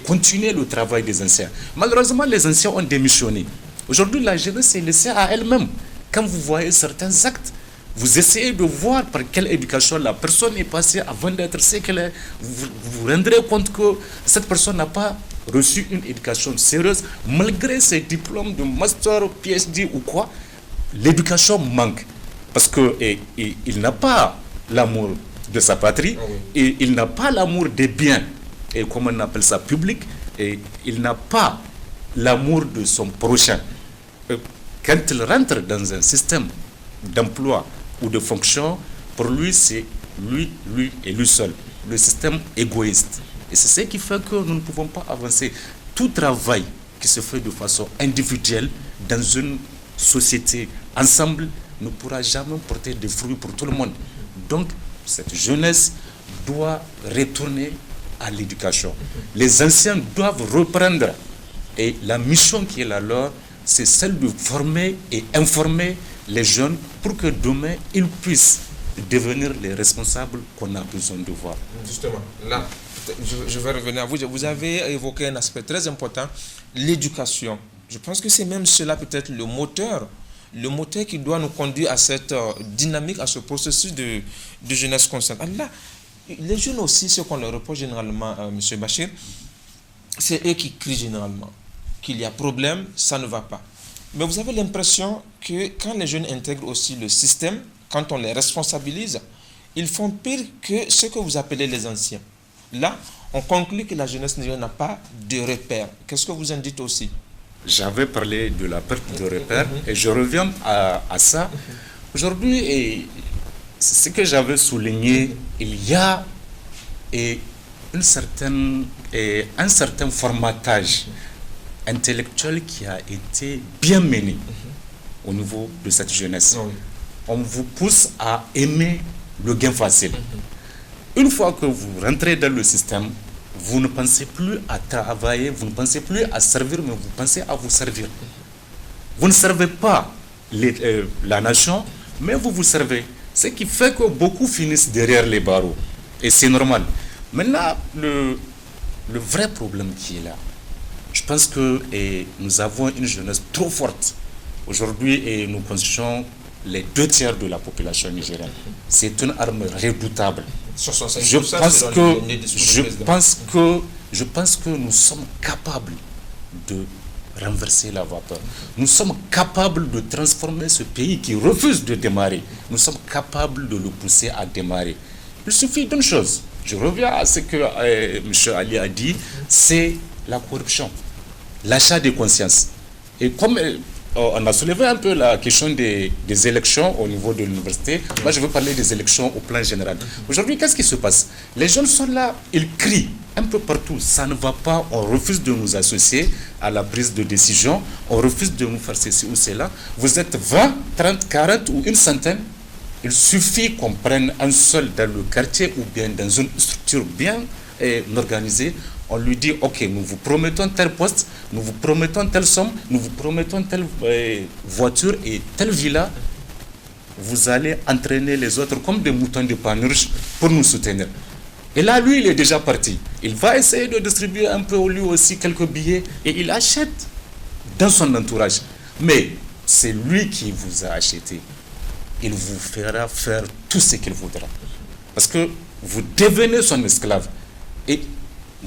continuer le travail des anciens. Malheureusement, les anciens ont démissionné. Aujourd'hui, la jeunesse est laissée à elle-même. Quand vous voyez certains actes, vous essayez de voir par quelle éducation la personne est passée avant d'être ce qu'elle est. Vous vous rendrez compte que cette personne n'a pas reçu une éducation sérieuse, malgré ses diplômes de master, PhD ou quoi. L'éducation manque. Parce qu'il n'a pas l'amour de sa patrie, et il n'a pas l'amour des biens, et comme on appelle ça, public, et il n'a pas l'amour de son prochain. Quand il rentre dans un système d'emploi ou de fonction, pour lui, c'est lui et lui seul. Le système égoïste. Et c'est ce qui fait que nous ne pouvons pas avancer. Tout travail qui se fait de façon individuelle dans une société ensemble ne pourra jamais porter des fruits pour tout le monde. Donc, cette jeunesse doit retourner à l'éducation. Les anciens doivent reprendre. Et la mission qui est la leur, c'est celle de former et informer les jeunes pour que demain, ils puissent devenir les responsables qu'on a besoin de voir. Justement, là, je vais revenir à vous. Vous avez évoqué un aspect très important, l'éducation. Je pense que c'est même cela peut-être le moteur qui doit nous conduire à cette dynamique, à ce processus de jeunesse consciente. Là, les jeunes aussi, ce qu'on leur reproche généralement, M. Bachir, c'est eux qui crient généralement qu'il y a problème, ça ne va pas. Mais vous avez l'impression que quand les jeunes intègrent aussi le système, quand on les responsabilise, ils font pire que ce que vous appelez les anciens. Là, on conclut que la jeunesse n'a pas de repères. Qu'est-ce que vous en dites aussi? J'avais parlé de la perte de repères et je reviens à ça. Aujourd'hui, ce que j'avais souligné, il y a un certain formatage intellectuel qui a été bien mené au niveau de cette jeunesse. On vous pousse à aimer le gain facile. Une fois que vous rentrez dans le système, vous ne pensez plus à travailler, vous ne pensez plus à servir, mais vous pensez à vous servir. Vous ne servez pas la nation, mais vous vous servez. Ce qui fait que beaucoup finissent derrière les barreaux. Et c'est normal. Maintenant, le vrai problème qui est là, je pense que nous avons une jeunesse trop forte. Aujourd'hui, nous constituons les 2/3 de la population nigérienne. C'est une arme redoutable. Je pense que nous sommes capables de renverser la vapeur. Nous sommes capables de transformer ce pays qui refuse de démarrer. Nous sommes capables de le pousser à démarrer. Il suffit d'une chose. Je reviens à ce que M. Ali a dit, c'est la corruption, l'achat de conscience. Et comme on a soulevé un peu la question des élections au niveau de l'université, moi je veux parler des élections au plan général. Aujourd'hui, qu'est-ce qui se passe? Les jeunes sont là, ils crient un peu partout, ça ne va pas, on refuse de nous associer à la prise de décision, on refuse de nous faire ceci ou cela. Vous êtes 20, 30, 40 ou une centaine, il suffit qu'on prenne un seul dans le quartier ou bien dans une structure bien organisée. On lui dit, ok, nous vous promettons tel poste, nous vous promettons telle somme, nous vous promettons telle voiture et telle villa. Vous allez entraîner les autres comme des moutons de panurge pour nous soutenir. Et là, lui, il est déjà parti. Il va essayer de distribuer un peu lui aussi quelques billets et il achète dans son entourage. Mais c'est lui qui vous a acheté. Il vous fera faire tout ce qu'il voudra. Parce que vous devenez son esclave. Et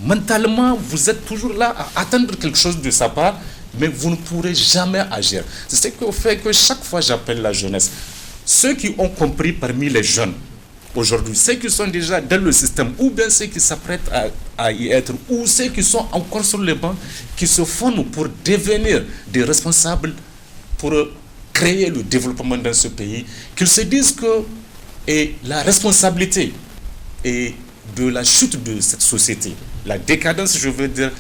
mentalement, vous êtes toujours là à attendre quelque chose de sa part, mais vous ne pourrez jamais agir. C'est ce qui fait que chaque fois j'appelle la jeunesse. Ceux qui ont compris parmi les jeunes aujourd'hui, ceux qui sont déjà dans le système, ou bien ceux qui s'apprêtent à y être, ou ceux qui sont encore sur les bancs, qui se forment pour devenir des responsables, pour créer le développement dans ce pays, qu'ils se disent que la responsabilité de la chute de cette société, la décadence, je veux dire,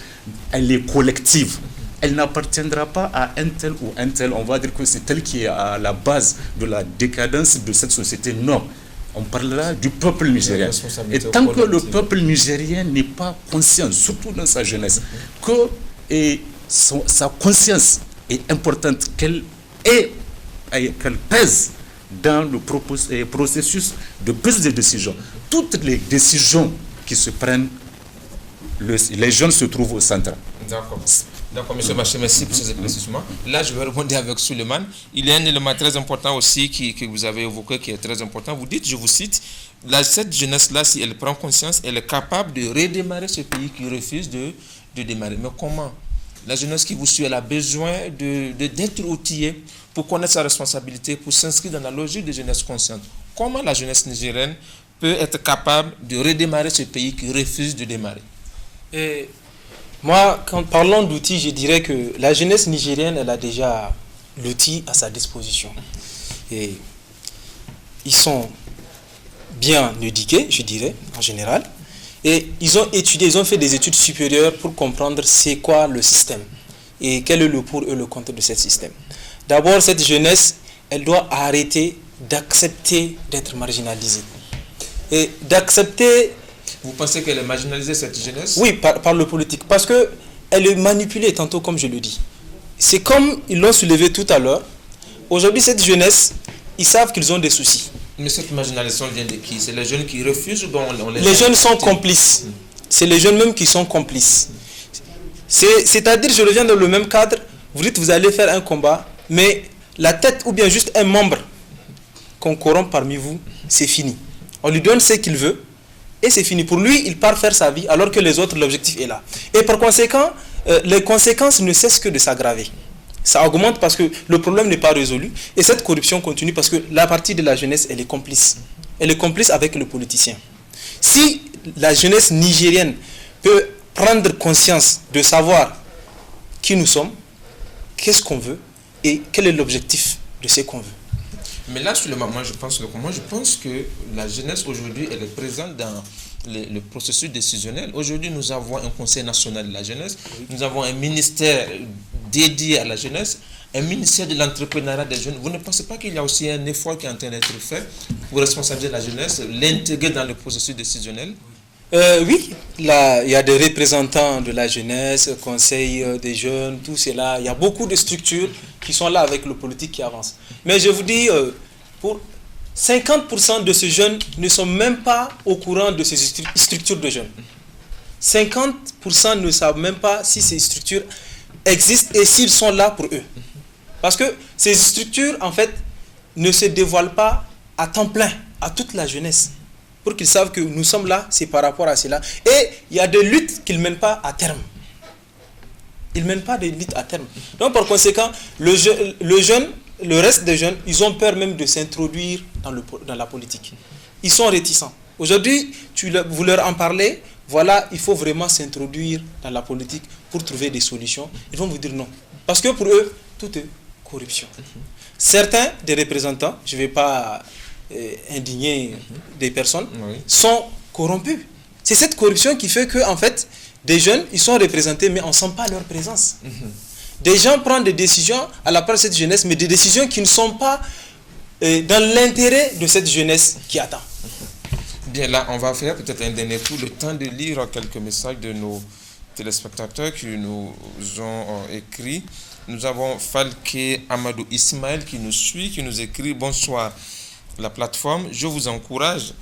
elle est collective. Elle n'appartiendra pas à un tel ou un tel. On va dire que c'est tel qui est à la base de la décadence de cette société. Non. On parlera du peuple nigérien. Et tant que le peuple nigérien n'est pas conscient, surtout dans sa jeunesse, que sa conscience est importante, qu'elle pèse dans le processus de prise de décision. Toutes les décisions qui se prennent, les jeunes se trouvent au centre. D'accord, M. Baché, merci pour ces éclaircissements. Là, je vais rebondir avec Suleiman. Il y a un élément très important aussi que vous avez évoqué, qui est très important. Vous dites, je vous cite, cette jeunesse-là, si elle prend conscience, elle est capable de redémarrer ce pays qui refuse de démarrer. Mais comment? La jeunesse qui vous suit, elle a besoin d'être outillée pour connaître sa responsabilité, pour s'inscrire dans la logique de jeunesse consciente. Comment la jeunesse nigérienne peut être capable de redémarrer ce pays qui refuse de démarrer? Moi, quand parlant d'outils, je dirais que la jeunesse nigérienne, elle a déjà l'outil à sa disposition. Et ils sont bien éduqués, je dirais, en général. Et ils ont étudié, ils ont fait des études supérieures pour comprendre c'est quoi le système et quel est le pour et le contre de ce système. D'abord, cette jeunesse, elle doit arrêter d'accepter d'être marginalisée. Et d'accepter... Vous pensez qu'elle est marginalisée, cette jeunesse? Oui, par le politique. Parce qu'elle est manipulée tantôt, comme je le dis. C'est comme ils l'ont soulevé tout à l'heure. Aujourd'hui, cette jeunesse, ils savent qu'ils ont des soucis. Mais cette marginalisation vient de qui? C'est les jeunes qui refusent ou bien on les... Les jeunes sont complices. C'est les jeunes même qui sont complices. C'est-à-dire, je reviens dans le même cadre, vous dites vous allez faire un combat, mais la tête ou bien juste un membre qu'on corrompt parmi vous, c'est fini. On lui donne ce qu'il veut, et c'est fini. Pour lui, il part faire sa vie, alors que les autres, l'objectif est là. Et par conséquent, les conséquences ne cessent que de s'aggraver. Ça augmente parce que le problème n'est pas résolu. Et cette corruption continue parce que la partie de la jeunesse, elle est complice. Elle est complice avec le politicien. Si la jeunesse nigérienne peut prendre conscience de savoir qui nous sommes, qu'est-ce qu'on veut et quel est l'objectif de ce qu'on veut. Mais là, sur le moment, je pense que la jeunesse aujourd'hui, elle est présente dans le processus décisionnel. Aujourd'hui, nous avons un Conseil national de la jeunesse, nous avons un ministère dédié à la jeunesse, un ministère de l'entrepreneuriat des jeunes. Vous ne pensez pas qu'il y a aussi un effort qui est en train d'être fait pour responsabiliser la jeunesse, l'intégrer dans le processus décisionnel? Oui, là, il y a des représentants de la jeunesse, conseil des jeunes, tout cela. Il y a beaucoup de structures qui sont là avec le politique qui avance. Mais je vous dis, pour 50% de ces jeunes ne sont même pas au courant de ces structures de jeunes. 50% ne savent même pas si ces structures existent et s'ils sont là pour eux. Parce que ces structures, en fait, ne se dévoilent pas à temps plein à toute la jeunesse. Pour qu'ils savent que nous sommes là, c'est par rapport à cela. Et il y a des luttes qu'ils ne mènent pas à terme. Ils ne mènent pas des luttes à terme. Donc par conséquent, le reste des jeunes, ils ont peur même de s'introduire dans la politique. Ils sont réticents. Aujourd'hui, vous leur en parlez, voilà, il faut vraiment s'introduire dans la politique pour trouver des solutions. Ils vont vous dire non. Parce que pour eux, tout est corruption. Certains des représentants, je ne vais pas indigner des personnes, sont corrompus. C'est cette corruption qui fait que, en fait, des jeunes, ils sont représentés, mais on ne sent pas leur présence. Des gens prennent des décisions à la part de cette jeunesse, mais des décisions qui ne sont pas dans l'intérêt de cette jeunesse qui attend. Bien, là, on va faire peut-être un dernier tour, le temps de lire quelques messages de nos téléspectateurs qui nous ont écrit. Nous avons Falke Amadou Ismaël qui nous suit, qui nous écrit « Bonsoir, la plateforme, je vous encourage.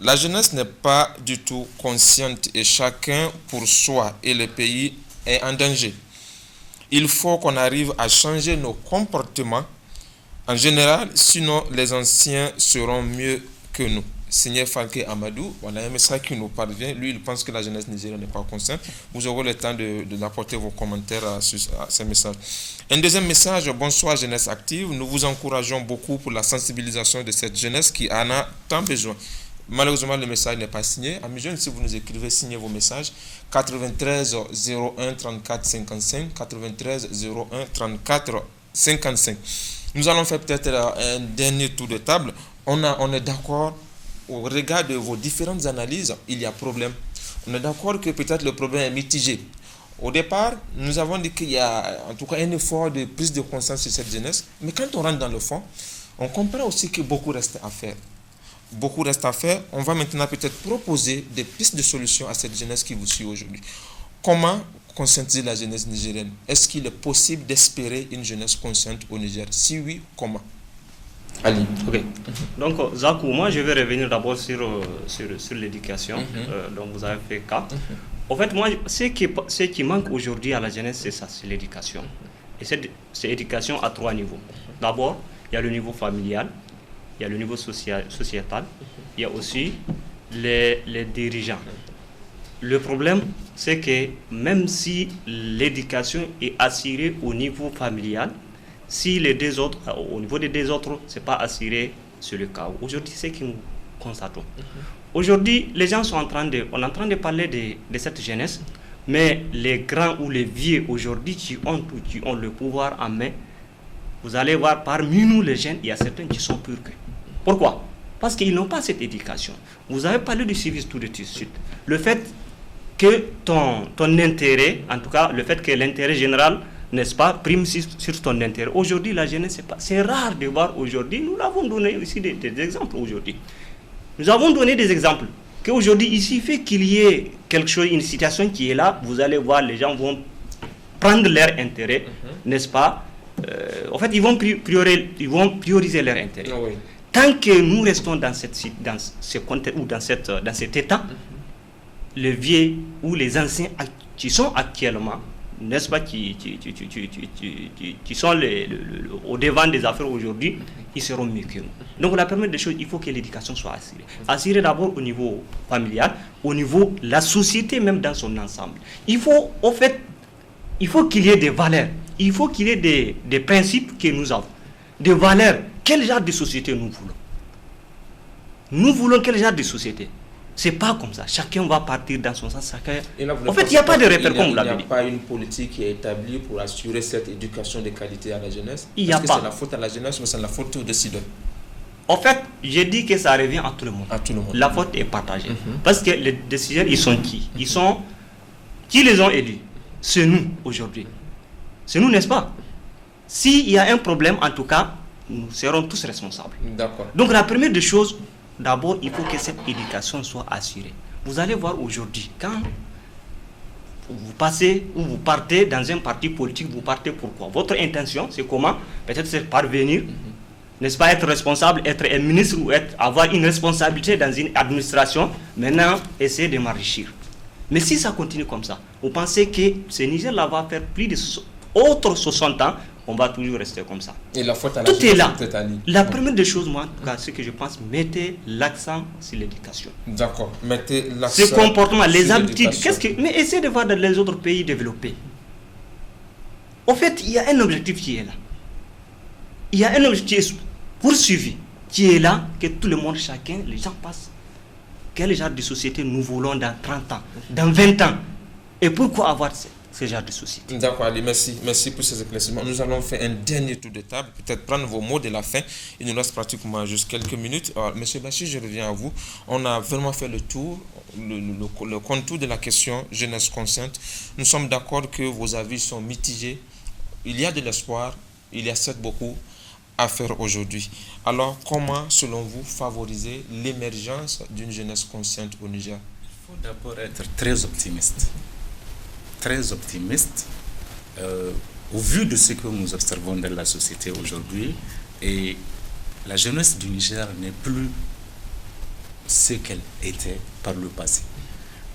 La jeunesse n'est pas du tout consciente et chacun pour soi et le pays est en danger. Il faut qu'on arrive à changer nos comportements en général, sinon les anciens seront mieux que nous. » Signé Falke Amadou, on a un message qui nous parvient. Lui, il pense que la jeunesse nigérienne n'est pas consciente. Vous aurez le temps d'apporter vos commentaires à ce message. Un deuxième message, bonsoir jeunesse active. Nous vous encourageons beaucoup pour la sensibilisation de cette jeunesse qui en a tant besoin. Malheureusement, le message n'est pas signé. Amis jeunes, si vous nous écrivez, signez vos messages. 93 01 34 55, 93 01 34 55. Nous allons faire peut-être un dernier tour de table. On est d'accord, au regard de vos différentes analyses, il y a problème. On est d'accord que peut-être le problème est mitigé. Au départ, nous avons dit qu'il y a en tout cas un effort de prise de conscience sur cette jeunesse. Mais quand on rentre dans le fond, on comprend aussi que beaucoup reste à faire. Beaucoup reste à faire. On va maintenant peut-être proposer des pistes de solutions à cette jeunesse qui vous suit aujourd'hui. Comment conscientiser la jeunesse nigérienne? Est-ce qu'il est possible d'espérer une jeunesse consciente au Niger? Si oui, comment? Ali. Ok. Donc, Zakou, moi je vais revenir d'abord sur l'éducation dont vous avez fait cas. En fait, moi, ce qui manque aujourd'hui à la jeunesse, c'est ça, c'est l'éducation. Et c'est l'éducation à 3 niveaux. D'abord, il y a le niveau familial, il y a le niveau sociétal, il y a aussi les dirigeants. Le problème, c'est que même si l'éducation est assurée au niveau familial, si les deux autres, au niveau des deux autres, ce n'est pas assuré, c'est le cas. Aujourd'hui, c'est ce que nous constatons. Aujourd'hui, les gens sont on est en train de parler de cette jeunesse, mais les grands ou les vieux aujourd'hui qui ont le pouvoir en main, vous allez voir parmi nous les jeunes, il y a certains qui sont purs que. Pourquoi? Parce qu'ils n'ont pas cette éducation. Vous avez parlé du civisme tout de suite. Le fait que ton intérêt, en tout cas le fait que l'intérêt général, n'est-ce pas, prime sur ton intérêt. Aujourd'hui, la jeunesse, c'est rare de voir aujourd'hui, nous l'avons donné aussi des exemples aujourd'hui. Nous avons donné des exemples qu'aujourd'hui, il suffit qu'il y ait quelque chose, une situation qui est là, vous allez voir, les gens vont prendre leur intérêt, n'est-ce pas? En fait, ils vont prioriser leur intérêt. Oui. Tant que nous restons dans ce contexte ou dans cet état, les vieux ou les anciens qui sont actuellement, n'est-ce pas, qui sont au devant des affaires aujourd'hui, ils seront mieux que nous. Donc la première des choses, il faut que l'éducation soit assurée. Assurée d'abord au niveau familial, au niveau de la société même dans son ensemble. Il faut qu'il y ait des valeurs, il faut qu'il y ait des principes que nous avons. Des valeurs, quel genre de société nous voulons? Nous voulons quel genre de société? C'est pas comme ça. Chacun va partir dans son sens. En fait, il n'y a pas de repère comme vous l'avez dit. Il n'y a pas une politique qui est établie pour assurer cette éducation de qualité à la jeunesse. Il n'y a pas. Est-ce que c'est la faute à la jeunesse ou c'est la faute aux décideurs? En fait, j'ai dit que ça revient à tout le monde. À tout le monde. La faute est partagée. Parce que les décideurs, ils sont qui? Qui les ont élus? C'est nous aujourd'hui. C'est nous, n'est-ce pas? S'il y a un problème, en tout cas, nous serons tous responsables. D'accord. Donc la première des choses, d'abord, il faut que cette éducation soit assurée. Vous allez voir aujourd'hui, quand vous passez ou vous partez dans un parti politique, vous partez pourquoi? Votre intention, c'est comment? Peut-être c'est parvenir, n'est-ce pas, être responsable, être un ministre ou avoir une responsabilité dans une administration, maintenant essayer de m'enrichir. Mais si ça continue comme ça, vous pensez que ce Niger-là va faire plus de 60 ans, on va toujours rester comme ça. Et la faute à la Tout est là. La Bon. première des choses, moi, en tout cas, ce que je pense, mettez l'accent sur l'éducation. D'accord. Mettez l'accent Ce comportement, les sur habitudes, l'éducation. mais essayez de voir dans les autres pays développés. En fait, il y a un objectif qui est là. Il y a un objectif poursuivi qui est là, que tout le monde, chacun, les gens passent. Quel genre de société nous voulons dans 30 ans, dans 20 ans? Et pourquoi avoir ce genre de société? D'accord, Ali, merci. Merci pour ces éclaircissements. Nous allons faire un dernier tour de table, peut-être prendre vos mots de la fin. Il nous reste pratiquement juste quelques minutes. Alors, Monsieur Bachir, je reviens à vous. On a vraiment fait le tour, le contour de la question jeunesse consciente. Nous sommes d'accord que vos avis sont mitigés. Il y a de l'espoir, il y a certes beaucoup à faire aujourd'hui. Alors, comment, selon vous, favoriser l'émergence d'une jeunesse consciente au Niger? Il faut d'abord être très optimiste. Très optimiste au vu de ce que nous observons dans la société aujourd'hui. Et la jeunesse du Niger n'est plus ce qu'elle était par le passé.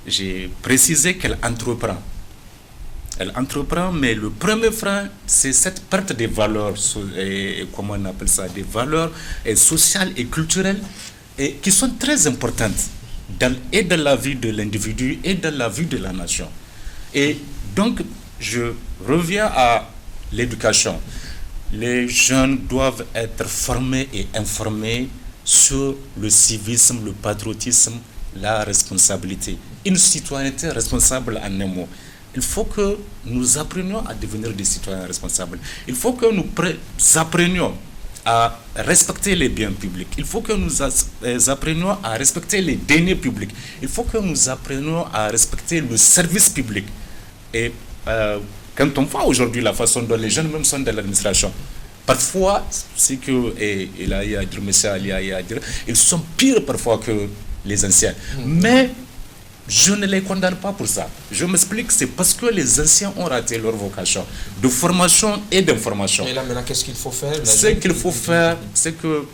J'ai précisé qu'elle entreprend. Elle entreprend, mais le premier frein, c'est cette perte des valeurs, comment on appelle ça, des valeurs sociales et culturelles, et qui sont très importantes dans la vie de l'individu et dans la vie de la nation. Et donc, je reviens à l'éducation. Les jeunes doivent être formés et informés sur le civisme, le patriotisme, la responsabilité. Une citoyenneté responsable en un mot. Il faut que nous apprenions à devenir des citoyens responsables. Il faut que nous apprenions à respecter les biens publics. Il faut que nous apprenions à respecter les deniers publics. Il faut que nous apprenions à respecter le service public. Et quand on voit aujourd'hui la façon dont les jeunes même sont dans l'administration, parfois, c'est que, et il a à dire, monsieur Ali a à dire, ils sont pires parfois que les anciens. Mais je ne les condamne pas pour ça. Je m'explique, c'est parce que les anciens ont raté leur vocation de formation et d'information. Et là, maintenant, qu'est-ce qu'il faut faire? Ce qu'il faut faire, c'est que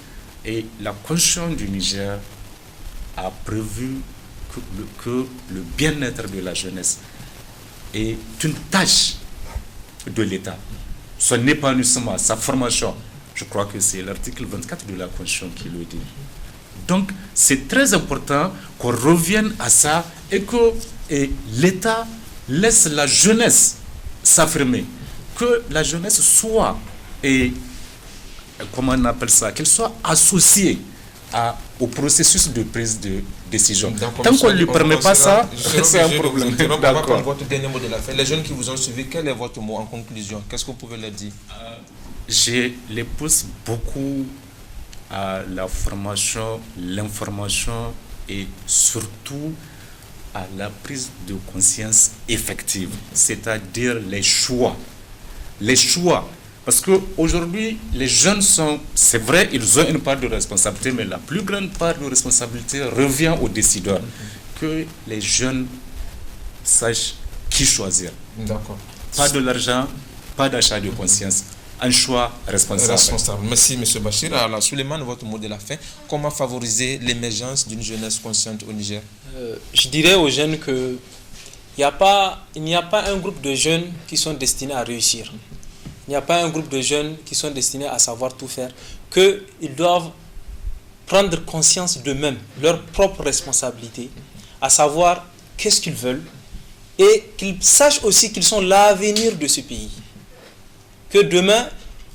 la Constitution du Niger a prévu que le bien-être de la jeunesse est une tâche de l'État. Son épanouissement, sa formation, je crois que c'est l'article 24 de la Constitution qui le dit. Donc, c'est très important qu'on revienne à ça et que l'État laisse la jeunesse s'affirmer. Que la jeunesse soit, comment on appelle ça, qu'elle soit associée au processus de prise de décision. Donc, tant qu'on ne lui permet pas ça, c'est un problème. D'accord. Votre dernier mot de la fin. Les jeunes qui vous ont suivi, quel est votre mot en conclusion? Qu'est-ce que vous pouvez leur dire? Je les pousse beaucoup à la formation, l'information et surtout à la prise de conscience effective, c'est-à-dire les choix. Les choix. Parce qu'aujourd'hui, les jeunes sont, c'est vrai, ils ont une part de responsabilité, mais la plus grande part de responsabilité revient aux décideurs. Que les jeunes sachent qui choisir. D'accord. Pas de l'argent, pas d'achat de conscience. Un choix responsable. Merci, M. Bachir. Alors, Souleymane, votre mot de la fin. Comment favoriser l'émergence d'une jeunesse consciente au Niger? Je dirais aux jeunes que il n'y a pas un groupe de jeunes qui sont destinés à réussir. Il n'y a pas un groupe de jeunes qui sont destinés à savoir tout faire. Qu'ils doivent prendre conscience d'eux-mêmes, leur propre responsabilité, à savoir qu'est-ce qu'ils veulent et qu'ils sachent aussi qu'ils sont l'avenir de ce pays. Que demain,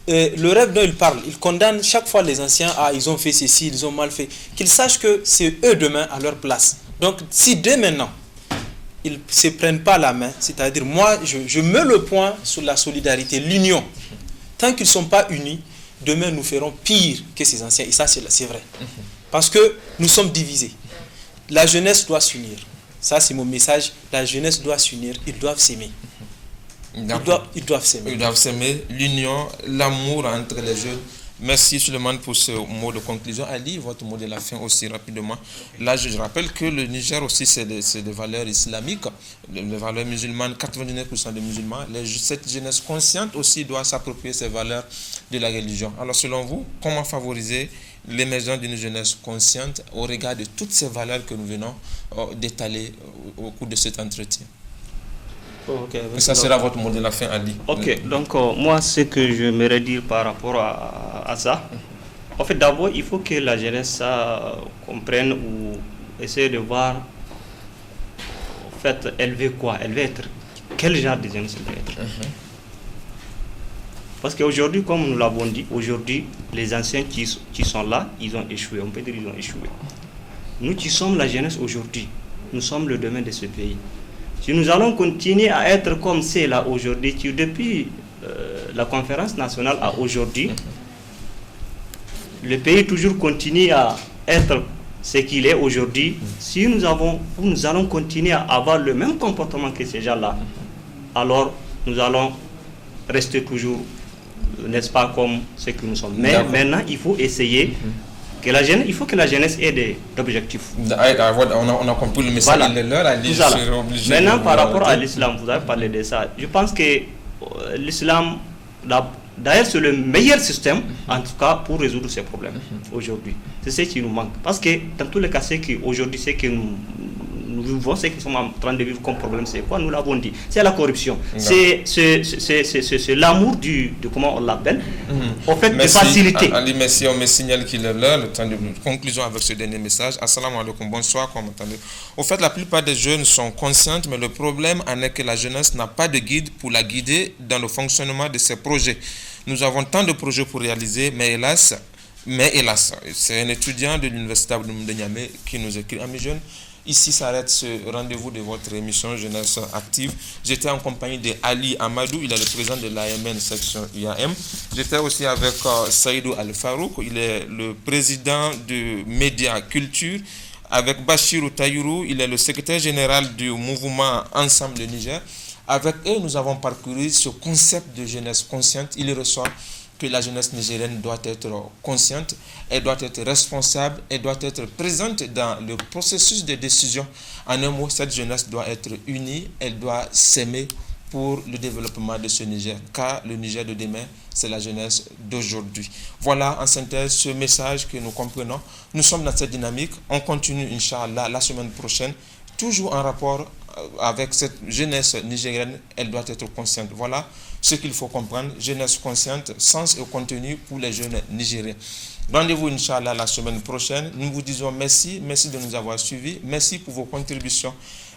le rêve dont ils parlent, ils condamnent chaque fois les anciens, ils ont fait ceci, ils ont mal fait. Qu'ils sachent que c'est eux demain à leur place. Donc, si dès maintenant, ils ne se prennent pas la main, c'est-à-dire moi, je mets le point sur la solidarité, l'union. Tant qu'ils ne sont pas unis, demain nous ferons pire que ces anciens. Et ça, c'est vrai. Parce que nous sommes divisés. La jeunesse doit s'unir. Ça, c'est mon message. La jeunesse doit s'unir. Ils doivent s'aimer. Ils doivent s'aimer. Ils doivent s'aimer, l'union, l'amour entre les jeunes. Merci Souleymane pour ce mot de conclusion. Ali, votre mot de la fin aussi rapidement. Là, je rappelle que le Niger aussi, c'est des valeurs islamiques, des valeurs musulmanes, 99% des musulmans. Cette jeunesse consciente aussi doit s'approprier ces valeurs de la religion. Alors, selon vous, comment favoriser l'émergence d'une jeunesse consciente au regard de toutes ces valeurs que nous venons d'étaler au cours de cet entretien? Okay, ça sera votre mot de la fin, Ali. Ok, donc moi, ce que je me dire par rapport à ça, en fait, d'abord, il faut que la jeunesse comprenne ou essaie de voir, en fait, elle veut quoi, elle veut être, quel genre de jeunesse elle veut être. Parce qu'aujourd'hui, comme nous l'avons dit, aujourd'hui, les anciens qui sont là, ils ont échoué, on peut dire qu'ils ont échoué. Nous qui sommes la jeunesse aujourd'hui, nous sommes le demain de ce pays. Si nous allons continuer à être comme c'est là aujourd'hui, depuis la conférence nationale à aujourd'hui, le pays toujours continue à être ce qu'il est aujourd'hui. Si nous allons continuer à avoir le même comportement que ces gens-là, alors nous allons rester toujours, n'est-ce pas, comme ce que nous sommes. Mais maintenant, il faut essayer il faut que la jeunesse ait des objectifs. On a compris le message. Voilà. Maintenant, par rapport à l'islam, vous avez parlé de ça. Je pense que l'islam, d'ailleurs, c'est le meilleur système, en tout cas, pour résoudre ces problèmes aujourd'hui. C'est ce qui nous manque. Parce que, dans tous les cas, c'est qu'aujourd'hui, c'est que nous vivons, ce que nous sommes en train de vivre comme problème, c'est quoi? Nous l'avons dit. C'est la corruption. C'est l'amour de comment on l'appelle, en fait, de facilité. Ali, merci. On me signale qu'il est l'heure. Le temps de conclusion avec ce dernier message. Assalamu alaikum. Bonsoir, comment m'entendez? Au fait, la plupart des jeunes sont conscientes, mais le problème en est que la jeunesse n'a pas de guide pour la guider dans le fonctionnement de ses projets. Nous avons tant de projets pour réaliser, mais hélas, Mais hélas, c'est un étudiant de l'université de Niamey qui nous écrit: Amis jeunes, ici s'arrête ce rendez-vous de votre émission Jeunesse Active. J'étais en compagnie de Ali Amadou, il est le président de l'AMN section IAM. J'étais aussi avec Saïdou Al-Farouk, il est le président de Média Culture. Avec Bachirou Tayourou, il est le secrétaire général du mouvement Ensemble le Niger. Avec eux, nous avons parcouru ce concept de jeunesse consciente. Il ressort que la jeunesse nigérienne doit être consciente, elle doit être responsable, elle doit être présente dans le processus de décision. En un mot, cette jeunesse doit être unie, elle doit s'aimer pour le développement de ce Niger, car le Niger de demain, c'est la jeunesse d'aujourd'hui. Voilà en synthèse ce message que nous comprenons. Nous sommes dans cette dynamique, on continue, Inch'Allah, la semaine prochaine, toujours en rapport avec cette jeunesse nigérienne, elle doit être consciente. Voilà ce qu'il faut comprendre: jeunesse consciente, sens et contenu pour les jeunes nigériens. Rendez-vous, Inch'Allah, la semaine prochaine. Nous vous disons merci de nous avoir suivis, merci pour vos contributions,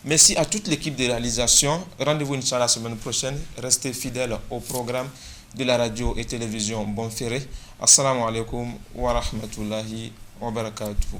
merci à toute l'équipe de réalisation. Rendez-vous, Inch'Allah, la semaine prochaine. Restez fidèles au programme de la radio et télévision Bonferré. Assalamu alaikum wa rahmatullahi wa barakatuhu.